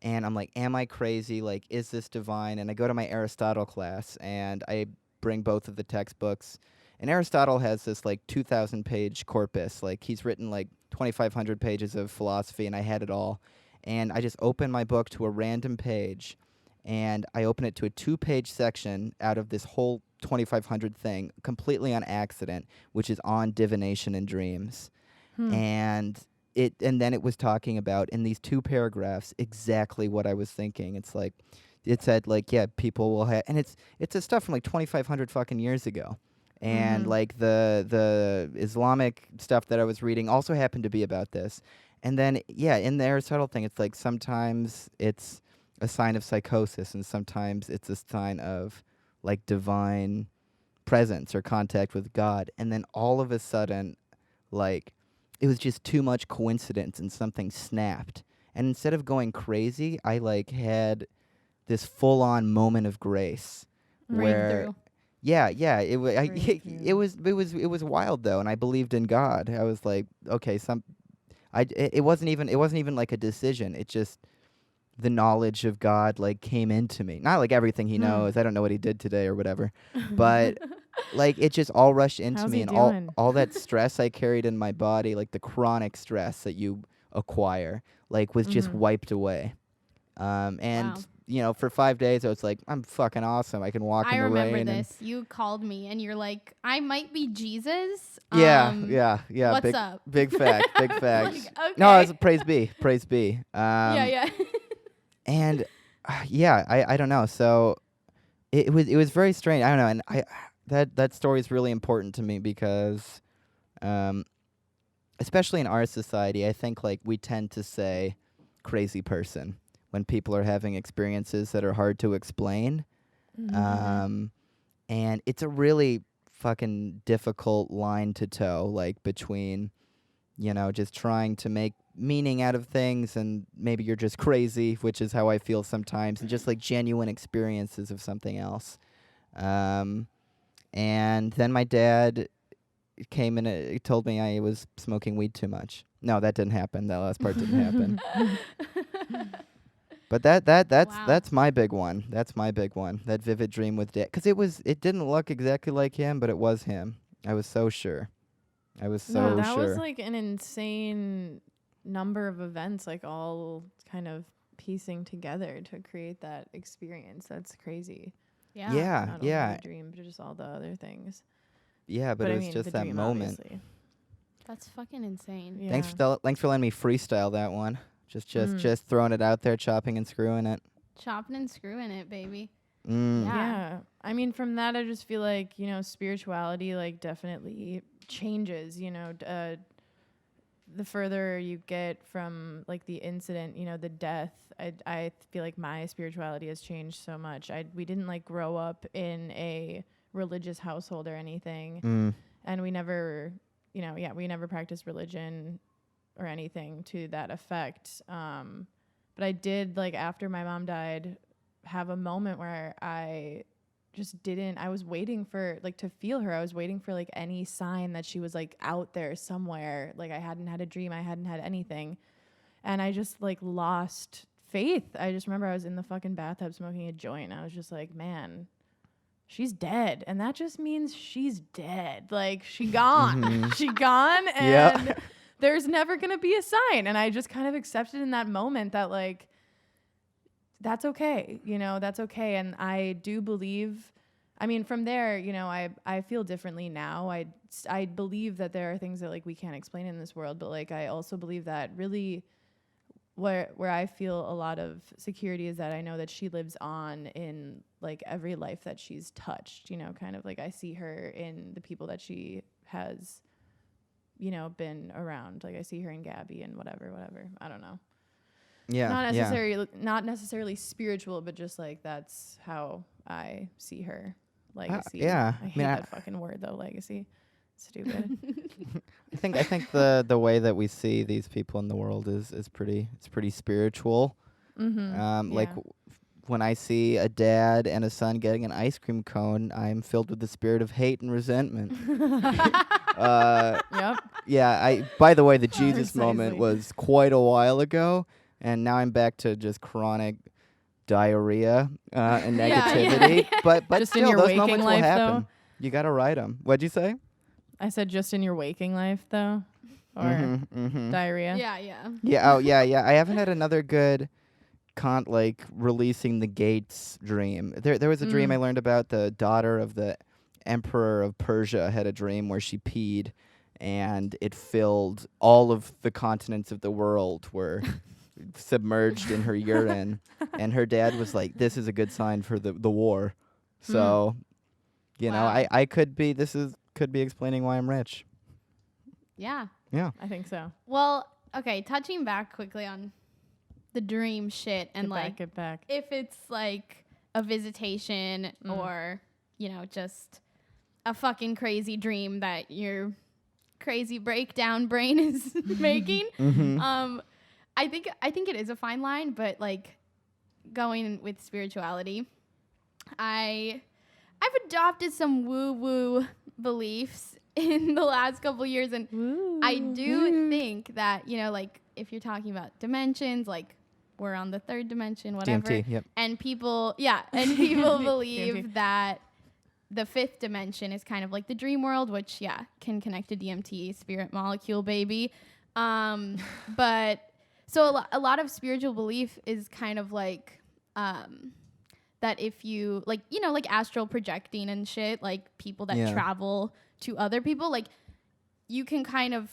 [SPEAKER 1] And I'm like, am I crazy? Like, is this divine? And I go to my Aristotle class, and I bring both of the textbooks. And Aristotle has this like 2,000 page corpus. Like, he's written like 2,500 pages of philosophy, and I had it all. And I just opened my book to a random page, and I opened it to a 2-page section out of this whole 2,500 thing, completely on accident, which is on divination and dreams. And then it was talking about, in these 2 paragraphs, exactly what I was thinking. It's like, it said, like, yeah, people will have, and it's a stuff from like 2,500 fucking years ago. And like the Islamic stuff that I was reading also happened to be about this. And then, yeah, in the Aristotle thing, it's like sometimes it's a sign of psychosis, and sometimes it's a sign of like divine presence or contact with God. And then all of a sudden, like, it was just too much coincidence and something snapped. And instead of going crazy, I like had this full-on moment of grace where, yeah, it was wild though, and I believed in God. I was like, okay, it wasn't even like a decision. It just, the knowledge of God like came into me. Not like everything he knows. I don't know what he did today or whatever, but like it just all rushed into
[SPEAKER 3] How's
[SPEAKER 1] me,
[SPEAKER 3] he
[SPEAKER 1] and
[SPEAKER 3] doing?
[SPEAKER 1] all that stress I carried in my body, like the chronic stress that you acquire, like was just wiped away. And
[SPEAKER 2] Wow.
[SPEAKER 1] you know, for 5 days I was like, I'm fucking awesome. I can walk in the rain.
[SPEAKER 2] I remember this. You called me and you're like, I might be Jesus.
[SPEAKER 1] Yeah.
[SPEAKER 2] What's
[SPEAKER 1] big,
[SPEAKER 2] up?
[SPEAKER 1] Big fact. Big fact.
[SPEAKER 2] Like, okay.
[SPEAKER 1] No, it was praise be.
[SPEAKER 2] Yeah.
[SPEAKER 1] And yeah, I don't know. So it was very strange. I don't know, and that story is really important to me because, especially in our society, I think like we tend to say crazy person when people are having experiences that are hard to explain. And it's a really fucking difficult line to toe, like between, you know, just trying to make meaning out of things and maybe you're just crazy, which is how I feel sometimes, and just like genuine experiences of something else. And then my dad came in and told me I was smoking weed too much. No, that didn't happen. That last part didn't happen. But that's my big one. That's my big one. That vivid dream with Dad, because it didn't look exactly like him, but it was him. I was so sure. I was so
[SPEAKER 3] that
[SPEAKER 1] sure.
[SPEAKER 3] was like an insane number of events, like all kind of piecing together to create that experience. That's crazy.
[SPEAKER 1] Yeah.
[SPEAKER 3] Not only the dream, but just all the other things.
[SPEAKER 1] Yeah, but it was just that
[SPEAKER 3] dream,
[SPEAKER 1] moment.
[SPEAKER 3] Obviously.
[SPEAKER 2] That's fucking insane.
[SPEAKER 3] Yeah.
[SPEAKER 1] Thanks for letting me freestyle that one. Just throwing it out there, chopping and screwing it.
[SPEAKER 2] Chopping and screwing it, baby.
[SPEAKER 3] Yeah. I mean, from that, I just feel like, you know, spirituality, like, definitely changes, you know, the further you get from, like, the incident, you know, the death. I feel like my spirituality has changed so much. We didn't, like, grow up in a religious household or anything. And we never, you know, we never practiced religion or anything to that effect. But I did, like, after my mom died, have a moment where I was waiting for, like, to feel her. I was waiting for, like, any sign that she was, like, out there somewhere. Like, I hadn't had a dream. I hadn't had anything. And I just, like, lost faith. I just remember I was in the fucking bathtub smoking a joint. And I was just like, man, she's dead. And that just means she's dead. Like, she gone. She gone. And there's never going to be a sign. And I just kind of accepted in that moment that, like, that's okay. You know, that's okay. And I do believe, I mean, from there, you know, I feel differently now. I believe that there are things that, like, we can't explain in this world. But, like, I also believe that really where I feel a lot of security is that I know that she lives on in, like, every life that she's touched. You know, kind of like I see her in the people that she has, you know, been around. Like, I see her in Gabby and whatever. I don't know.
[SPEAKER 1] Yeah.
[SPEAKER 3] Not necessarily spiritual, but just, like, that's how I see her. Legacy.
[SPEAKER 1] I
[SPEAKER 3] hate that fucking word though, legacy. Stupid.
[SPEAKER 1] I think the way that we see these people in the world is pretty spiritual. Like when I see a dad and a son getting an ice cream cone, I'm filled with the spirit of hate and resentment.
[SPEAKER 3] Yep.
[SPEAKER 1] Yeah, by the way, the Jesus
[SPEAKER 3] Precisely.
[SPEAKER 1] moment was quite a while ago, and now I'm back to just chronic diarrhea and negativity. But
[SPEAKER 3] Just in
[SPEAKER 1] still,
[SPEAKER 3] your
[SPEAKER 1] those
[SPEAKER 3] waking
[SPEAKER 1] moments will
[SPEAKER 3] life,
[SPEAKER 1] happen.
[SPEAKER 3] though?
[SPEAKER 1] You gotta write them. What'd you say?
[SPEAKER 3] I said just in your waking life though. or diarrhea.
[SPEAKER 2] Yeah.
[SPEAKER 1] Yeah. Oh, yeah. I haven't had another good releasing the gates dream. There was a dream I learned about. The daughter of the emperor of Persia had a dream where she peed, and it filled all of the continents of the world were submerged in her urine. And her dad was like, "This is a good sign for the war." So, you know,
[SPEAKER 2] Wow.
[SPEAKER 1] I could be explaining why I'm rich.
[SPEAKER 2] Yeah.
[SPEAKER 1] Yeah.
[SPEAKER 3] I think so.
[SPEAKER 2] Well, okay, touching back quickly on the dream shit and
[SPEAKER 3] Get back.
[SPEAKER 2] if it's like a visitation or, you know, just a fucking crazy dream that your crazy breakdown brain is making. I think it is a fine line, but like going with spirituality, I've adopted some woo-woo beliefs in the last couple years, and I do think that, you know, like if you're talking about dimensions, like we're on the third dimension, whatever.
[SPEAKER 1] DMT, yep.
[SPEAKER 2] And people believe that the fifth dimension is kind of like the dream world, which can connect to DMT, spirit molecule, baby. But so a lot of spiritual belief is kind of like that if you like, you know, like astral projecting and shit, like people that travel to other people, like you can kind of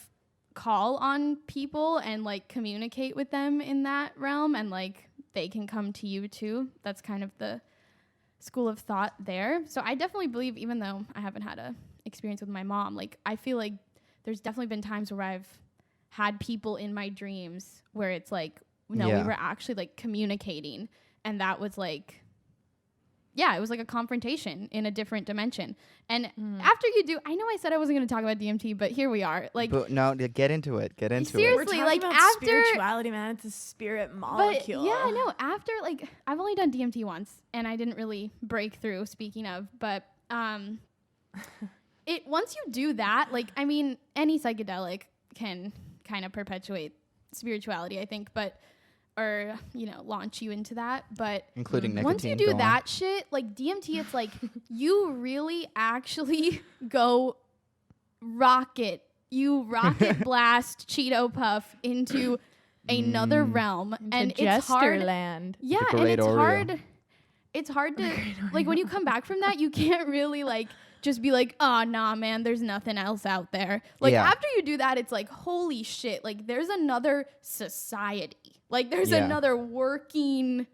[SPEAKER 2] call on people and like communicate with them in that realm, and like they can come to you too. That's kind of the school of thought there. So I definitely believe, even though I haven't had a experience with my mom, like I feel like there's definitely been times where I've had people in my dreams where it's like, no, we were actually like communicating, and that was like, it was like a confrontation in a different dimension. And after you do, I know I said I wasn't going to talk about DMT, but here we are. Like,
[SPEAKER 1] but no, get into it. Get into
[SPEAKER 2] seriously,
[SPEAKER 1] it.
[SPEAKER 3] We're
[SPEAKER 2] like
[SPEAKER 3] talking
[SPEAKER 2] after
[SPEAKER 3] about spirituality, man, it's a spirit molecule.
[SPEAKER 2] But yeah, I know. After like, I've only done DMT once, and I didn't really break through. Speaking of, but it once you do that, like, I mean, any psychedelic can kind of perpetuate spirituality, I think, but or you know, launch you into that. But
[SPEAKER 1] Including nicotine.
[SPEAKER 2] once you do that shit, like DMT, it's like you really actually go rocket blast Cheeto Puff into another realm, and it's hard.
[SPEAKER 3] Land.
[SPEAKER 2] Yeah,
[SPEAKER 1] The
[SPEAKER 2] and it's
[SPEAKER 1] Oreo.
[SPEAKER 2] hard. It's hard to like when you come back from that, you can't really like just be like, oh nah, man, there's nothing else out there. Like after you do that, it's like, holy shit, like there's another society. Like there's another working,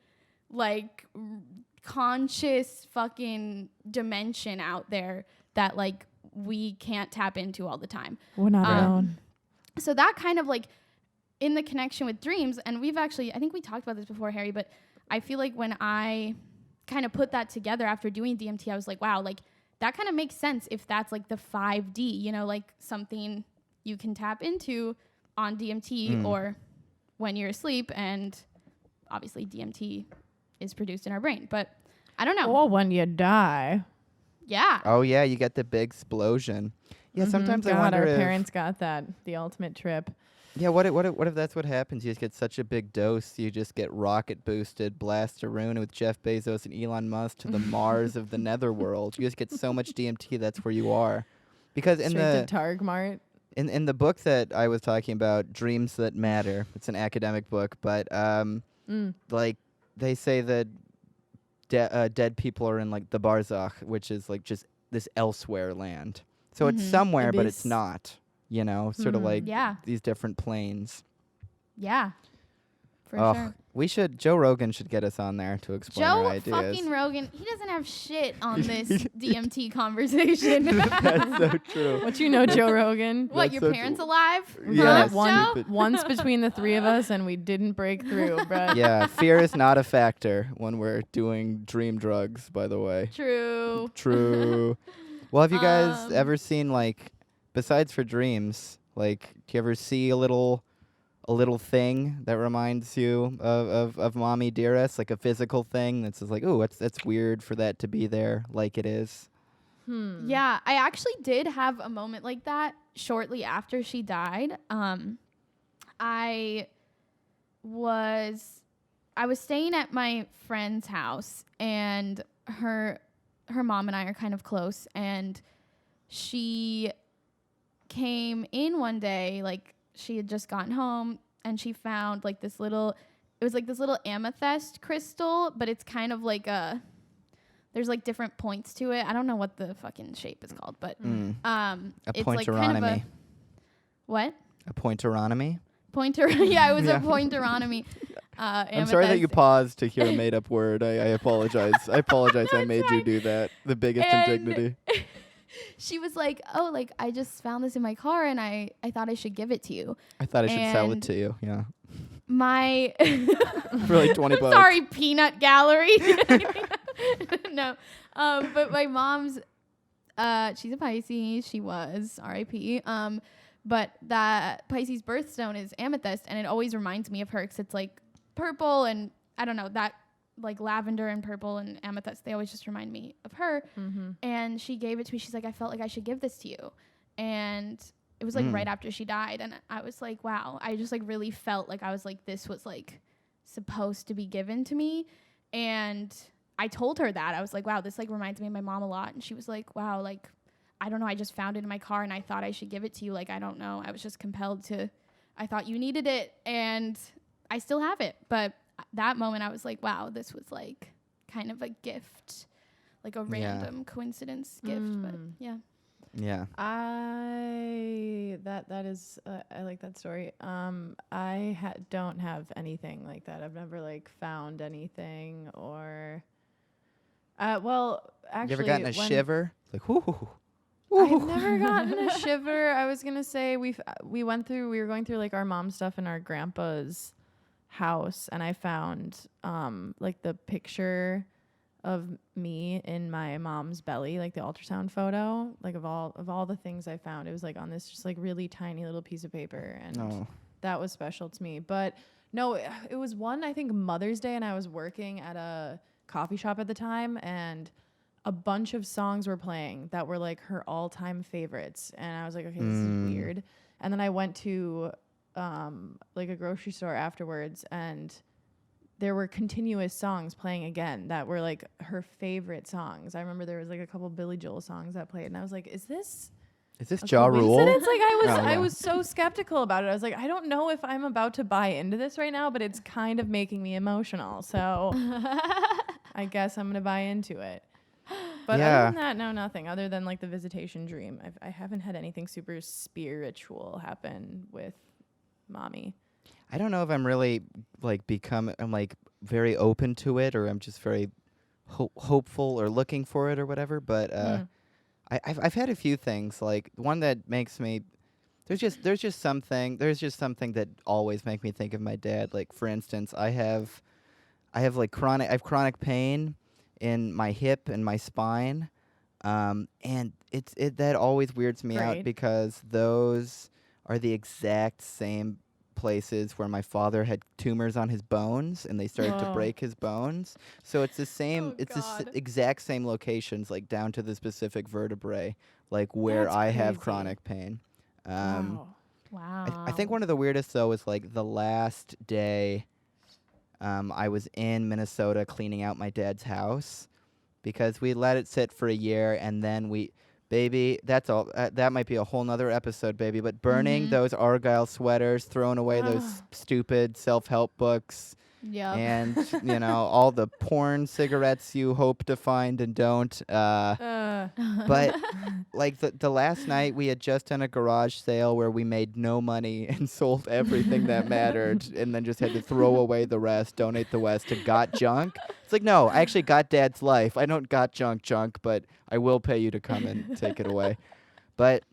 [SPEAKER 2] like conscious fucking dimension out there that like we can't tap into all the time.
[SPEAKER 3] We're not alone.
[SPEAKER 2] So that kind of like in the connection with dreams, and we've actually, I think we talked about this before, Harry, but I feel like when I kind of put that together after doing DMT, I was like, wow, like that kind of makes sense if that's like the 5D, you know, like something you can tap into on DMT or when you're asleep, and obviously DMT is produced in our brain, but I don't know.
[SPEAKER 3] Or when you die.
[SPEAKER 2] Yeah.
[SPEAKER 1] Oh yeah, you get the big explosion. Yeah, sometimes I wonder
[SPEAKER 3] our
[SPEAKER 1] if
[SPEAKER 3] parents got that, the ultimate trip.
[SPEAKER 1] Yeah, what if that's what happens? You just get such a big dose, you just get rocket boosted, blasteroon with Jeff Bezos and Elon Musk to the Mars of the netherworld. You just get so much DMT, that's where you are. Because in
[SPEAKER 3] Straight to Targ Mart.
[SPEAKER 1] in the book that I was talking about, Dreams That Matter, it's an academic book, but like they say that dead people are in like the Barzakh, which is like just this elsewhere land. So it's somewhere, but it's not. You know, sort of like these different planes.
[SPEAKER 2] Yeah. For sure.
[SPEAKER 1] Joe Rogan should get us on there to explain our ideas.
[SPEAKER 2] Joe fucking Rogan, he doesn't have shit on this DMT conversation.
[SPEAKER 1] That's so true.
[SPEAKER 3] What you know, Joe Rogan?
[SPEAKER 2] What, your parents alive?
[SPEAKER 1] Yeah,
[SPEAKER 3] once between the three of us, and we didn't break through, bro.
[SPEAKER 1] Yeah, fear is not a factor when we're doing dream drugs, by the way.
[SPEAKER 2] True.
[SPEAKER 1] Well, have you guys ever seen, like, besides for dreams, like, do you ever see a little thing that reminds you of Mommy Dearest, like a physical thing that's just like, oh, that's weird for that to be there like it is?
[SPEAKER 2] Yeah, I actually did have a moment like that shortly after she died. I was staying at my friend's house, and her mom and I are kind of close, and she came in one day, like she had just gotten home and she found like this little amethyst crystal, but it's kind of like there's like different points to it. I don't know what the fucking shape is called, but
[SPEAKER 1] A
[SPEAKER 2] it's like kind of a what?
[SPEAKER 1] A pointeronomy?
[SPEAKER 2] Pointer. Yeah, it was
[SPEAKER 1] Yeah.
[SPEAKER 2] a pointeronomy.
[SPEAKER 1] I'm sorry that you paused to hear a made-up word. I apologize. I apologize. I made you do that. The biggest indignity.
[SPEAKER 2] She was like, "Oh, like I just found this in my car, and I thought I should give it to you."
[SPEAKER 1] I thought I should sell it
[SPEAKER 2] And
[SPEAKER 1] to you. Yeah.
[SPEAKER 2] My
[SPEAKER 1] For like 20 bucks.
[SPEAKER 2] sorry, peanut gallery. No, but my mom's she's a Pisces. She was R.I.P. But that Pisces birthstone is amethyst, and it always reminds me of her because it's like purple, and I don't know, that like lavender and purple and amethyst, they always just remind me of her. And she gave it to me. She's like, I felt like I should give this to you. And it was like right after she died, and I was like, wow, I just like really felt like I was like, this was like supposed to be given to me. And I told her that. I was like, wow, this like reminds me of my mom a lot. And she was like, wow, like I don't know, I just found it in my car and I thought I should give it to you. Like, I don't know. I was just compelled to, I thought you needed it, and I still have it. But that moment I was like, wow, this was like kind of a gift, like a random coincidence gift. But yeah.
[SPEAKER 1] Yeah.
[SPEAKER 3] That is I like that story. I don't have anything like that. I've never like found anything or well, actually,
[SPEAKER 1] You ever gotten a shiver? Like, whoo.
[SPEAKER 3] I've never gotten a shiver. I was gonna say we were going through like our mom's stuff in our grandpa's house, and I found like the picture of me in my mom's belly, like the ultrasound photo, like of all the things I found. It was like on this just like really tiny little piece of paper, and that was special to me. But no, it was one, I think, Mother's Day, and I was working at a coffee shop at the time, and a bunch of songs were playing that were like her all-time favorites, and I was like, okay, this is weird. And then I went to like a grocery store afterwards, and there were continuous songs playing again that were like her favorite songs. I remember there was like a couple Billy Joel songs that played, and I was like, is this
[SPEAKER 1] Ja Rule?
[SPEAKER 3] It's like I was so skeptical about it. I was like, I don't know if I'm about to buy into this right now, but it's kind of making me emotional. So I guess I'm gonna buy into it. But other than that, no, nothing. Other than like the visitation dream, I haven't had anything super spiritual happen with mommy.
[SPEAKER 1] I don't know if I'm really like I'm like very open to it, or I'm just very hopeful or looking for it or whatever. But I've had a few things. Like one that makes me there's just something that always make me think of my dad. Like for instance, I have like chronic pain in my hip and my spine, and that always weirds me out because those are the exact same places where my father had tumors on his bones, and they started to break his bones. So it's the same. Exact same locations, like down to the specific vertebrae, like where
[SPEAKER 3] That's
[SPEAKER 1] I have
[SPEAKER 3] crazy.
[SPEAKER 1] chronic pain.
[SPEAKER 2] Wow.
[SPEAKER 1] I think one of the weirdest though was like the last day I was in Minnesota cleaning out my dad's house because we let it sit for a year, and then baby, that's all. That might be a whole nother episode, baby. But burning those Argyle sweaters, throwing away those stupid self-help books, and all the porn cigarettes you hope to find and don't. But like the last night, we had just done a garage sale where we made no money and sold everything that mattered, and then just had to throw away the rest, donate the rest to Got Junk. It's like, no, I actually got Dad's life. I don't got junk, but I will pay you to come and take it away. But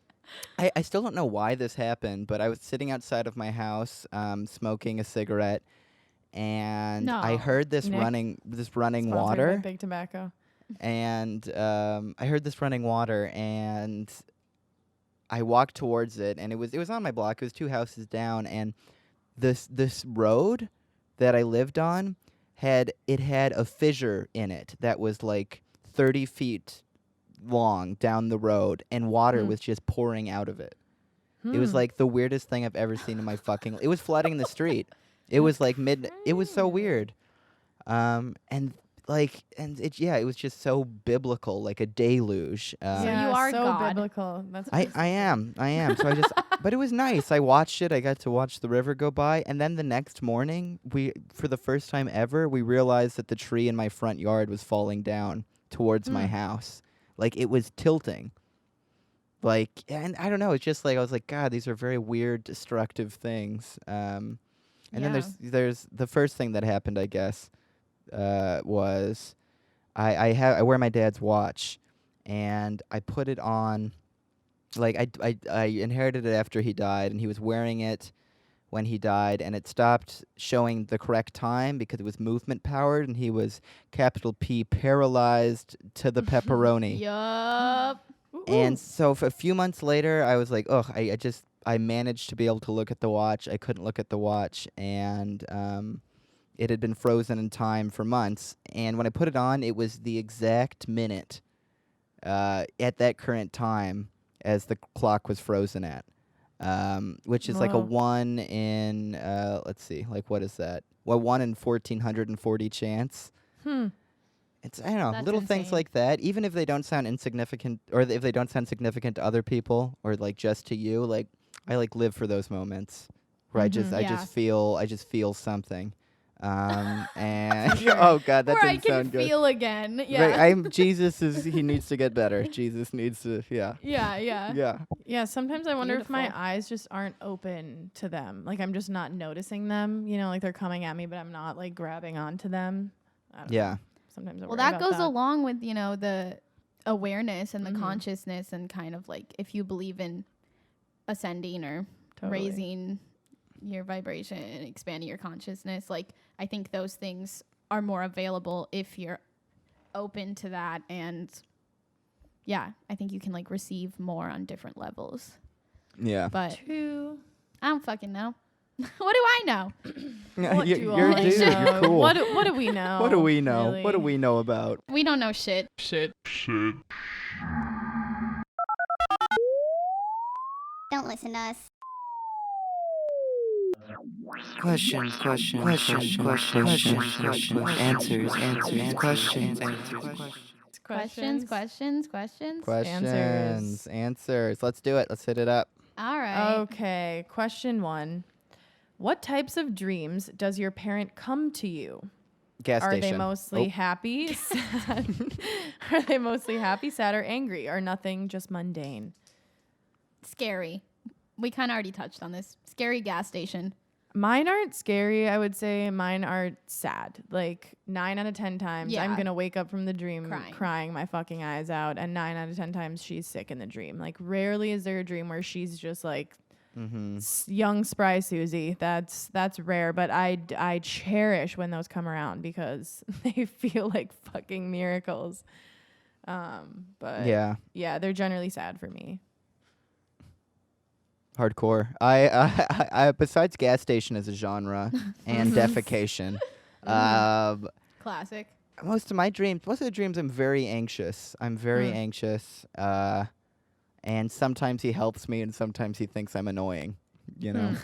[SPEAKER 1] I still don't know why this happened, but I was sitting outside of my house smoking a cigarette, and I heard this
[SPEAKER 3] Nick,
[SPEAKER 1] running
[SPEAKER 3] Sponsored
[SPEAKER 1] water.
[SPEAKER 3] by Big Tobacco.
[SPEAKER 1] And I heard this running water, and I walked towards it, and it was on my block. It was 2 houses down, and this road that I lived on had a fissure in it that was like 30 feet long down the road, and water was just pouring out of it. It was like the weirdest thing I've ever seen in my fucking. It was flooding the street. It was like It was so weird, and it was just so biblical, like a deluge.
[SPEAKER 2] So you are
[SPEAKER 3] so
[SPEAKER 2] God.
[SPEAKER 3] biblical. That's
[SPEAKER 1] I am. So But it was nice. I watched it. I got to watch the river go by. And then the next morning, for the first time ever, we realized that the tree in my front yard was falling down towards my house. Like, it was tilting. Like, and I don't know. It's just like, I was like, God, these are very weird, destructive things. And then there's the first thing that happened, I guess, was I wear my dad's watch, and I put it on. Like, I inherited it after he died, and he was wearing it when he died, and it stopped showing the correct time because it was movement powered, and he was capital P paralyzed to the pepperoni.
[SPEAKER 2] Yup.
[SPEAKER 1] And so for a few months later, I was like, I managed to be able to look at the watch. I couldn't look at the watch, and it had been frozen in time for months. And when I put it on, it was the exact minute at that current time as the clock was frozen at, which is like a 1 in, let's see, like what is that? Well, 1 in 1,440 chance. It's, I don't know,
[SPEAKER 2] That's
[SPEAKER 1] little things
[SPEAKER 2] insane.
[SPEAKER 1] like that, even if they don't sound insignificant, or if they don't sound significant to other people, or like just to you, like I like live for those moments where I just feel something. And
[SPEAKER 2] Sure.
[SPEAKER 1] oh God, that
[SPEAKER 2] Where I
[SPEAKER 1] didn't
[SPEAKER 2] can
[SPEAKER 1] sound good.
[SPEAKER 2] feel again. Yeah.
[SPEAKER 1] Right, he needs to get better. Jesus needs to, yeah.
[SPEAKER 3] Yeah, sometimes I wonder if my
[SPEAKER 2] Beautiful.
[SPEAKER 3] eyes just aren't open to them. Like, I'm just not noticing them. You know, like they're coming at me, but I'm not like grabbing onto them. I don't know. Sometimes I
[SPEAKER 2] Well,
[SPEAKER 3] worry
[SPEAKER 2] that
[SPEAKER 3] about
[SPEAKER 2] goes
[SPEAKER 3] that.
[SPEAKER 2] along with, the awareness and the
[SPEAKER 3] Mhm.
[SPEAKER 2] consciousness, and kind of like if you believe in ascending or
[SPEAKER 3] Totally.
[SPEAKER 2] raising your vibration and expanding your consciousness, like I think those things are more available if you're open to that. And yeah, I think you can like receive more on different levels.
[SPEAKER 1] Yeah.
[SPEAKER 2] But
[SPEAKER 3] True.
[SPEAKER 2] I don't fucking know. What do I know?
[SPEAKER 3] What do
[SPEAKER 1] You're a
[SPEAKER 3] I
[SPEAKER 1] dude.
[SPEAKER 3] know?
[SPEAKER 1] You're cool.
[SPEAKER 3] What do we know?
[SPEAKER 1] What do we know? What do
[SPEAKER 3] really?
[SPEAKER 1] we know about?
[SPEAKER 2] We don't know shit.
[SPEAKER 4] Don't listen to us.
[SPEAKER 5] Questions, answers, questions.
[SPEAKER 1] Answers. Let's do it. Let's hit it up.
[SPEAKER 2] All right.
[SPEAKER 3] Okay, question 1. What types of dreams does your parent come to you?
[SPEAKER 1] Gas
[SPEAKER 3] Are
[SPEAKER 1] station.
[SPEAKER 3] they mostly
[SPEAKER 1] Oh.
[SPEAKER 3] happy, sad? Are they mostly happy, sad, or angry, or nothing, just mundane?
[SPEAKER 2] Scary. We kind of already touched on this. Scary gas station.
[SPEAKER 3] Mine aren't scary. I would say mine are sad. Like 9 out of 10 times, I'm
[SPEAKER 2] Yeah.
[SPEAKER 3] going to wake up from the dream
[SPEAKER 2] Crying.
[SPEAKER 3] crying my fucking eyes out. And 9 out of 10 times, she's sick in the dream. Like, rarely is there a dream where she's just like young, spry Susie. That's rare. But I cherish when those come around because they feel like fucking miracles. But yeah, they're generally sad for me.
[SPEAKER 1] Hardcore. I besides gas station as a genre and defecation,
[SPEAKER 2] Classic.
[SPEAKER 1] most of the dreams, I'm very anxious. I'm very anxious. And sometimes he helps me, and sometimes he thinks I'm annoying. You know.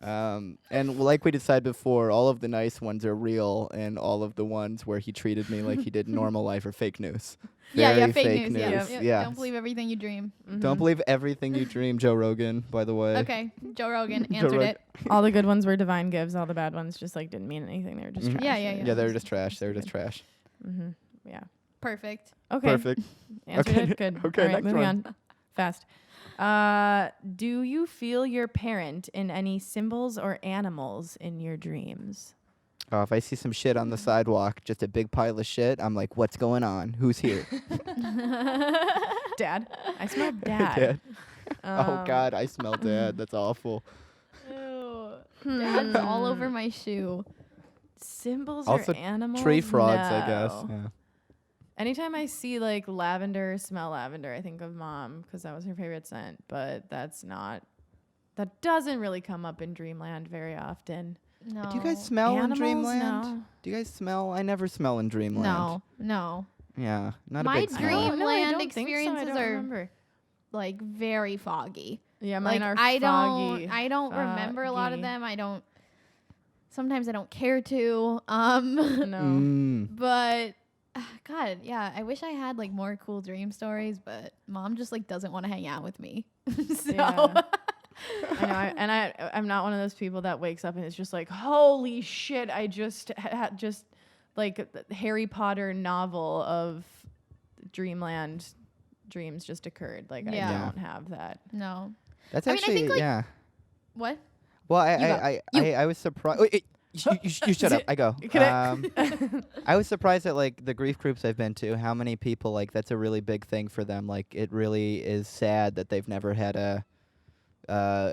[SPEAKER 1] And like we decided before, all of the nice ones are real, and all of the ones where he treated me like he did in normal life are fake news. Very
[SPEAKER 2] fake news.
[SPEAKER 1] Yeah.
[SPEAKER 2] Don't believe everything you dream.
[SPEAKER 1] Don't believe everything you dream, Joe Rogan, by the way.
[SPEAKER 2] Okay, Joe Rogan
[SPEAKER 1] Joe
[SPEAKER 2] answered it.
[SPEAKER 3] All the good ones were divine gives. All the bad ones just like didn't mean anything. They were just trash.
[SPEAKER 1] Yeah, they were just trash. They were just trash.
[SPEAKER 3] Yeah.
[SPEAKER 2] Perfect.
[SPEAKER 3] Okay.
[SPEAKER 1] Perfect.
[SPEAKER 3] Answered
[SPEAKER 1] Okay.
[SPEAKER 3] it. Good.
[SPEAKER 1] Okay,
[SPEAKER 3] All right,
[SPEAKER 1] next
[SPEAKER 3] moving
[SPEAKER 1] one.
[SPEAKER 3] on. Fast. Do you feel your parent in any symbols or animals in your dreams?
[SPEAKER 1] Oh, if I see some shit on the sidewalk, just a big pile of shit, I'm like, what's going on? Who's here?
[SPEAKER 3] Dad. I smell dad.
[SPEAKER 1] Dad. Oh, God, I smell dad. That's awful.
[SPEAKER 2] Ew. Dad's all over my shoe.
[SPEAKER 3] Symbols
[SPEAKER 1] Also,
[SPEAKER 3] or animals?
[SPEAKER 1] tree frogs, I guess.
[SPEAKER 3] No.
[SPEAKER 1] Yeah.
[SPEAKER 3] Anytime I see like lavender, smell lavender, I think of Mom because that was her favorite scent. But that doesn't really come up in Dreamland very often.
[SPEAKER 2] No.
[SPEAKER 1] Do you guys smell
[SPEAKER 3] Animals?
[SPEAKER 1] in Dreamland?
[SPEAKER 3] No.
[SPEAKER 1] Do you guys smell? I never smell in Dreamland.
[SPEAKER 2] No.
[SPEAKER 1] Yeah, not
[SPEAKER 2] My
[SPEAKER 1] a big smell.
[SPEAKER 2] dream-
[SPEAKER 3] No, I
[SPEAKER 2] Dreamland
[SPEAKER 3] don't think so. I
[SPEAKER 2] experiences
[SPEAKER 3] don't
[SPEAKER 2] are
[SPEAKER 3] remember.
[SPEAKER 2] Like very foggy.
[SPEAKER 3] Yeah, mine
[SPEAKER 2] Like
[SPEAKER 3] are
[SPEAKER 2] I
[SPEAKER 3] foggy.
[SPEAKER 2] don't remember a lot of
[SPEAKER 3] foggy.
[SPEAKER 2] them. Sometimes I don't care to.
[SPEAKER 3] No.
[SPEAKER 2] But God, yeah, I wish I had like more cool dream stories, but Mom just like doesn't want to hang out with me. So
[SPEAKER 3] Yeah. I know, I'm not one of those people that wakes up and is just like, holy shit, I just just like the Harry Potter novel of Dreamland dreams just occurred. Like
[SPEAKER 2] Yeah.
[SPEAKER 3] I don't have that.
[SPEAKER 2] No.
[SPEAKER 1] That's
[SPEAKER 2] I mean, I
[SPEAKER 1] actually
[SPEAKER 2] think, like-
[SPEAKER 1] yeah.
[SPEAKER 2] What?
[SPEAKER 1] Well,
[SPEAKER 2] You
[SPEAKER 1] I was surprised. Wait, you shut up. I go.
[SPEAKER 3] Can I-
[SPEAKER 1] I was surprised at like the grief groups I've been to. How many people like that's a really big thing for them. Like it really is sad that they've never had a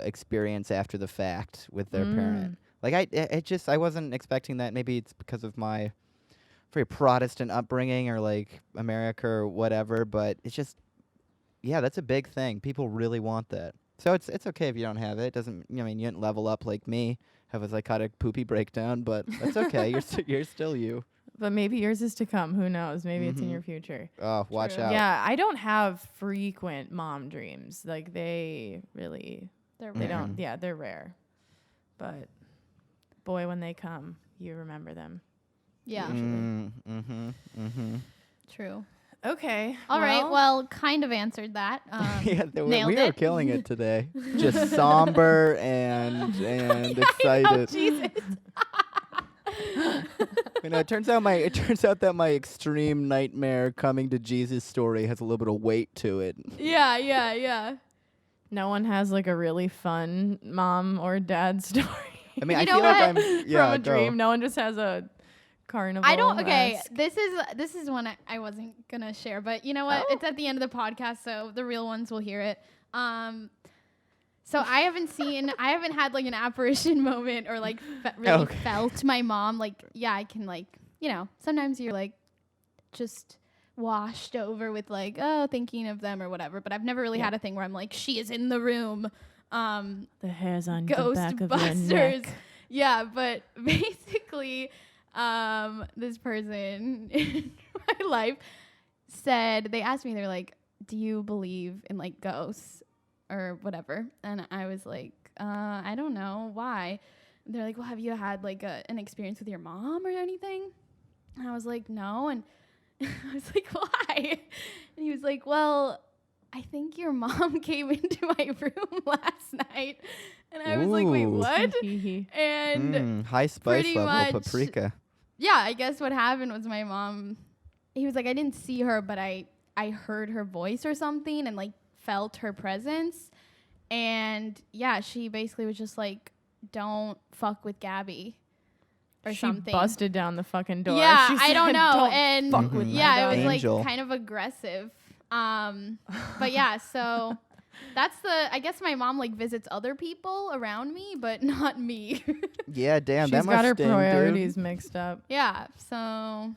[SPEAKER 1] experience after the fact with their parent. Like I wasn't expecting that. Maybe it's because of my very Protestant upbringing or like America or whatever. But it's just yeah, that's a big thing. People really want that. So it's okay if you don't have it. It doesn't. I mean, you didn't level up like me, have a psychotic poopy breakdown, but that's okay. You're still you.
[SPEAKER 3] But maybe yours is to come. Who knows? Maybe it's in
[SPEAKER 1] Mhm.
[SPEAKER 3] your future.
[SPEAKER 1] Oh, watch
[SPEAKER 2] True.
[SPEAKER 1] out.
[SPEAKER 3] Yeah, I don't have frequent mom dreams. Like they really,
[SPEAKER 2] They're
[SPEAKER 3] they
[SPEAKER 2] rare.
[SPEAKER 3] don't. Yeah, they're rare. But boy, when they come, you remember them.
[SPEAKER 2] Yeah. True.
[SPEAKER 3] Okay.
[SPEAKER 2] All right. Well, kind of answered that.
[SPEAKER 1] Yeah,
[SPEAKER 2] nailed
[SPEAKER 1] we are
[SPEAKER 2] it.
[SPEAKER 1] killing it today. Just somber and excited.
[SPEAKER 2] Jesus.
[SPEAKER 1] You know, it turns out that my extreme nightmare coming to Jesus story has a little bit of weight to it.
[SPEAKER 2] Yeah.
[SPEAKER 3] No one has like a really fun mom or dad story.
[SPEAKER 1] I mean,
[SPEAKER 2] You
[SPEAKER 1] I
[SPEAKER 2] know
[SPEAKER 1] feel like
[SPEAKER 2] what?
[SPEAKER 1] I'm yeah,
[SPEAKER 3] from a
[SPEAKER 1] go.
[SPEAKER 3] dream. No one just has a carnival.
[SPEAKER 2] I don't. Okay, this is one I wasn't gonna share, but you know what?
[SPEAKER 3] Oh.
[SPEAKER 2] It's at the end of the podcast, so the real ones will hear it. So I haven't had like an apparition moment or like really
[SPEAKER 1] Okay.
[SPEAKER 2] felt my mom. Like, yeah, I can like, sometimes you're like just washed over with like, oh, thinking of them or whatever. But I've never really had a thing where I'm like, she is in the room.
[SPEAKER 3] The hairs on the back of your
[SPEAKER 2] Ghostbusters.
[SPEAKER 3] neck.
[SPEAKER 2] Yeah, but basically, this person in my life said, they asked me, they're like, do you believe in like ghosts or whatever? And I was like, I don't know. Why? And they're like, well, have you had like an experience with your mom or anything? And I was like, no. And I was like, why? And he was like, well, I think your mom came into my room last night. And I was like, wait,
[SPEAKER 1] Ooh.
[SPEAKER 2] what? And
[SPEAKER 1] High spice
[SPEAKER 2] pretty
[SPEAKER 1] level
[SPEAKER 2] much-
[SPEAKER 1] paprika.
[SPEAKER 2] yeah, I guess what happened was my mom, he was like, I didn't see her, but I heard her voice or something and like felt her presence. And yeah, she basically was just like, don't fuck with Gabby or
[SPEAKER 3] She
[SPEAKER 2] something.
[SPEAKER 3] busted down the fucking door.
[SPEAKER 2] Yeah,
[SPEAKER 3] She
[SPEAKER 2] I don't
[SPEAKER 3] said,
[SPEAKER 2] know.
[SPEAKER 3] "Don't
[SPEAKER 2] And
[SPEAKER 3] fuck with my
[SPEAKER 2] yeah, it was
[SPEAKER 3] dog."
[SPEAKER 1] Angel.
[SPEAKER 2] like kind of aggressive. But yeah, so that's I guess my mom like visits other people around me, but not me.
[SPEAKER 1] Yeah, damn,
[SPEAKER 3] She's
[SPEAKER 1] that must
[SPEAKER 3] got her
[SPEAKER 1] sting,
[SPEAKER 3] priorities
[SPEAKER 1] dude.
[SPEAKER 3] mixed up.
[SPEAKER 2] Yeah, so
[SPEAKER 3] Well,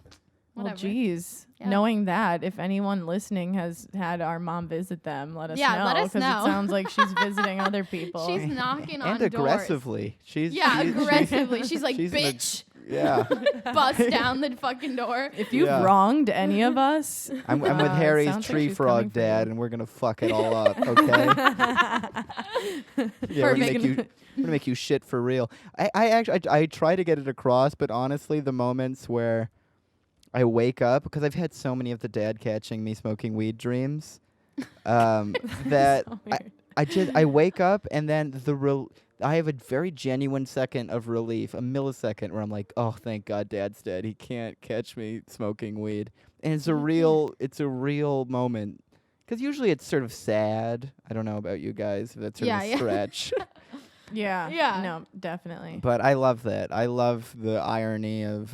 [SPEAKER 2] whatever.
[SPEAKER 3] geez.
[SPEAKER 2] Yeah.
[SPEAKER 3] Knowing that, if anyone listening has had our mom visit them, let us
[SPEAKER 2] Yeah,
[SPEAKER 3] know.
[SPEAKER 2] let us know.
[SPEAKER 3] It sounds like she's visiting other people.
[SPEAKER 2] She's knocking on
[SPEAKER 1] And
[SPEAKER 2] doors.
[SPEAKER 1] aggressively.
[SPEAKER 2] Yeah,
[SPEAKER 1] she's-
[SPEAKER 2] aggressively. She's like,
[SPEAKER 1] she's an ag-
[SPEAKER 2] bitch,
[SPEAKER 1] Yeah.
[SPEAKER 2] bust down the fucking door.
[SPEAKER 3] If you've
[SPEAKER 1] Yeah.
[SPEAKER 3] wronged any of us,
[SPEAKER 1] I'm with
[SPEAKER 3] it
[SPEAKER 1] Harry's
[SPEAKER 3] sounds like
[SPEAKER 1] tree
[SPEAKER 3] she's
[SPEAKER 1] frog
[SPEAKER 3] coming for
[SPEAKER 1] dad,
[SPEAKER 3] you.
[SPEAKER 1] and we're gonna fuck it all up, okay? Yeah, we're gonna make you shit for real. I actually I try to get it across, but honestly, the moments where I wake up, because I've had so many of the dad catching me smoking weed dreams, that
[SPEAKER 3] So weird.
[SPEAKER 1] I wake up and then I have a very genuine second of relief, a millisecond where I'm like, oh, thank God Dad's dead. He can't catch me smoking weed. And it's a real moment. Because usually it's sort of sad. I don't know about you guys, if that's sort of a stretch.
[SPEAKER 3] Yeah.
[SPEAKER 2] Yeah.
[SPEAKER 3] No, definitely.
[SPEAKER 1] But I love that. I love the irony of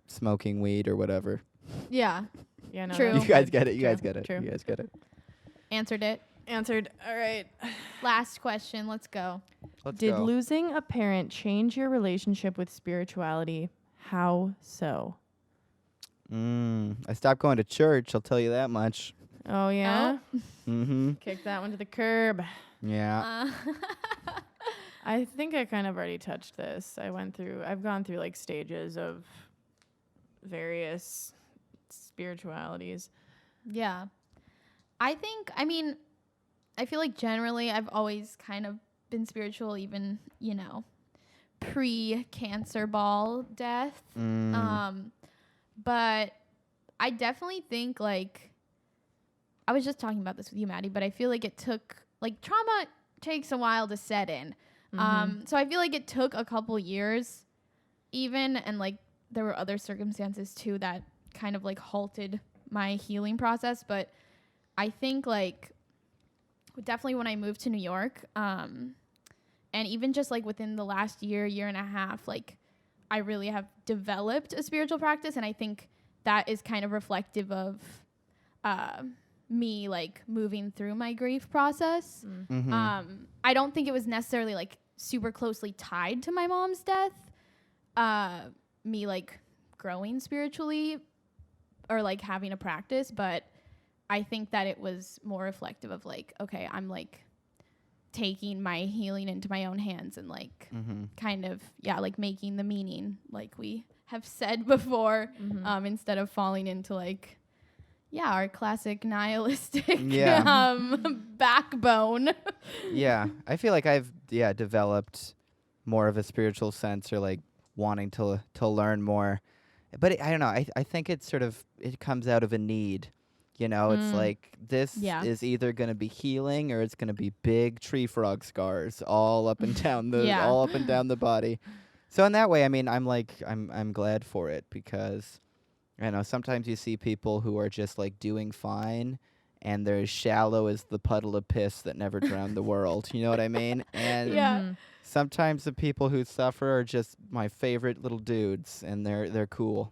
[SPEAKER 1] smoking weed or whatever.
[SPEAKER 2] Yeah,
[SPEAKER 3] Yeah, no,
[SPEAKER 2] True.
[SPEAKER 3] that's
[SPEAKER 1] You guys
[SPEAKER 3] good.
[SPEAKER 1] get it. You guys
[SPEAKER 3] True.
[SPEAKER 1] get it.
[SPEAKER 3] True.
[SPEAKER 1] You guys get it.
[SPEAKER 2] answered it.
[SPEAKER 3] Answered. All right.
[SPEAKER 2] Last question. Let's go.
[SPEAKER 1] Let's
[SPEAKER 3] Did
[SPEAKER 1] go.
[SPEAKER 3] losing a parent change your relationship with spirituality? How so?
[SPEAKER 1] I stopped going to church, I'll tell you that much.
[SPEAKER 3] Oh, yeah?
[SPEAKER 1] Mm-hmm.
[SPEAKER 3] Kick that one to the curb.
[SPEAKER 1] Yeah.
[SPEAKER 3] I think I kind of already touched this. I've gone through like stages of various spiritualities.
[SPEAKER 2] Yeah. I feel like generally I've always kind of been spiritual, even, pre-cancer ball death. But I definitely think like, I was just talking about this with you, Maddie, but I feel like it took, like trauma takes a while to set in. So I feel like it took a couple years even, and like there were other circumstances too that kind of like halted my healing process. But I think like definitely when I moved to New York, and even just like within the last year and a half, like I really have developed a spiritual practice, and I think that is kind of reflective of me like moving through my grief process. I don't think it was necessarily like super closely tied to my mom's death, me like growing spiritually or like having a practice, but I think that it was more reflective of like, okay, I'm like taking my healing into my own hands and like kind of like making the meaning like we have said before, instead of falling into like our classic nihilistic backbone.
[SPEAKER 1] Yeah, I feel like I've developed more of a spiritual sense, or like wanting to learn more. But I don't know. I think it's sort of, it comes out of a need. You know, it's like this is either going to be healing or it's going to be big tree frog scars all up and down the body. So in that way, I mean, I'm glad for it, because I know sometimes you see people who are just like doing fine and they're as shallow as the puddle of piss that never drowned the world. You know what I mean? And sometimes the people who suffer are just my favorite little dudes, and they're cool.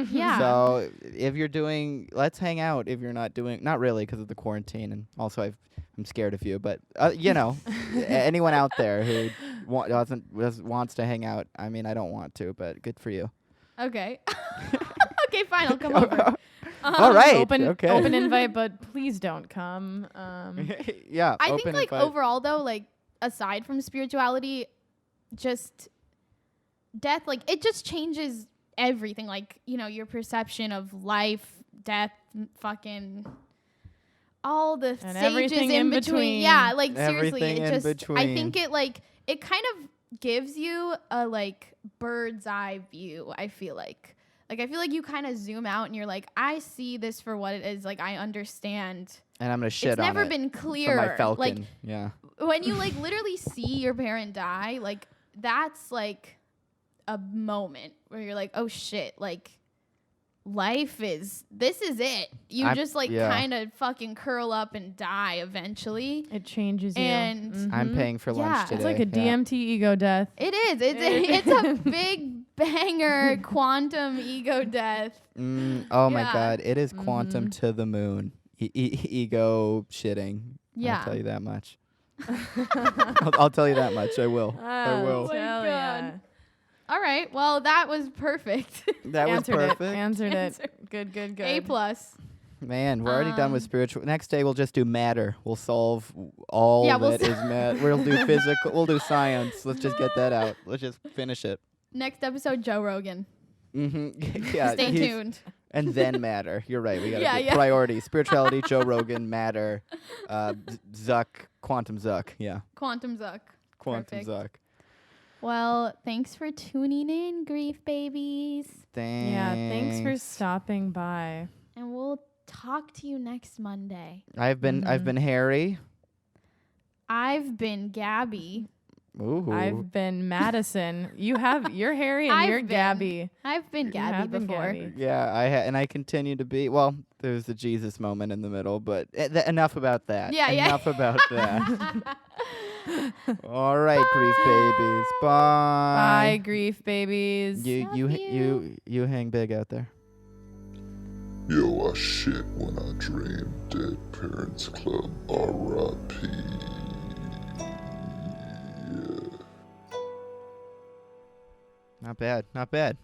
[SPEAKER 1] So if you're doing, let's hang out. If you're not doing, not really because of the quarantine, and also I'm scared of you, but you know, anyone out there who wants to hang out. I mean, I don't want to, but good for you.
[SPEAKER 2] Okay. Okay, fine. I'll come over.
[SPEAKER 1] All right.
[SPEAKER 3] Open invite, but please don't come.
[SPEAKER 1] Yeah.
[SPEAKER 2] I think like overall though, like aside from spirituality, just death, like it just changes everything. Like, you know, your perception of life, death, fucking all the
[SPEAKER 3] and
[SPEAKER 2] stages in between. Yeah, like seriously,
[SPEAKER 1] Everything
[SPEAKER 2] it
[SPEAKER 1] in
[SPEAKER 2] just
[SPEAKER 1] between.
[SPEAKER 2] I think it like it kind of gives you a like bird's eye view. I feel like you kind of zoom out and you're like, I see this for what it is. Like I understand.
[SPEAKER 1] And I'm gonna shit
[SPEAKER 2] it's
[SPEAKER 1] on
[SPEAKER 2] never
[SPEAKER 1] it
[SPEAKER 2] been
[SPEAKER 1] for
[SPEAKER 2] clearer.
[SPEAKER 1] my falcon.
[SPEAKER 2] Like
[SPEAKER 1] yeah.
[SPEAKER 2] when you like literally see your parent die, like that's like a moment where you're like, oh shit, like this is it. You just like kind of fucking curl up and die eventually.
[SPEAKER 3] It changes you.
[SPEAKER 2] And
[SPEAKER 1] I'm paying for lunch today.
[SPEAKER 3] It's like a DMT ego death.
[SPEAKER 2] it is. It's a big banger quantum ego death.
[SPEAKER 1] Oh my God. It is quantum to the moon. Ego shitting.
[SPEAKER 2] Yeah.
[SPEAKER 1] I'll tell you that much. I'll tell you that much. I will. I will.
[SPEAKER 2] Oh my God. All right. Well, that was perfect.
[SPEAKER 1] That was perfect.
[SPEAKER 3] Answered it. Good.
[SPEAKER 2] A+.
[SPEAKER 1] Man, we're already done with spiritual. Next day we'll just do matter. We'll solve all that is matter. We'll do physical. We'll do science. Let's just get that out. Let's just finish it.
[SPEAKER 2] Next episode, Joe Rogan.
[SPEAKER 1] Yeah.
[SPEAKER 2] Stay tuned.
[SPEAKER 1] And then matter. You're right. We got to do priority. Spirituality, Joe Rogan, matter, Zuck, Quantum Zuck. Yeah.
[SPEAKER 2] Quantum Zuck.
[SPEAKER 1] Quantum
[SPEAKER 2] Perfect.
[SPEAKER 1] Zuck.
[SPEAKER 2] Well, thanks for tuning in, grief babies.
[SPEAKER 1] Thanks.
[SPEAKER 3] Yeah, thanks for stopping by.
[SPEAKER 2] And we'll talk to you next Monday.
[SPEAKER 1] I've been Harry.
[SPEAKER 2] I've been Gabby.
[SPEAKER 1] Ooh.
[SPEAKER 3] I've been Madison. You're Harry and you're Gabby.
[SPEAKER 2] I've been Gabby before.
[SPEAKER 3] Gabby.
[SPEAKER 1] Yeah, and I continue to be. Well, there's the Jesus moment in the middle, but enough about that. Enough about that. All right, grief babies. Bye.
[SPEAKER 3] Bye, grief babies.
[SPEAKER 1] You hang big out there.
[SPEAKER 6] Yo, I shit when I dream. Dead Parents Club, R.I.P.
[SPEAKER 1] Not bad.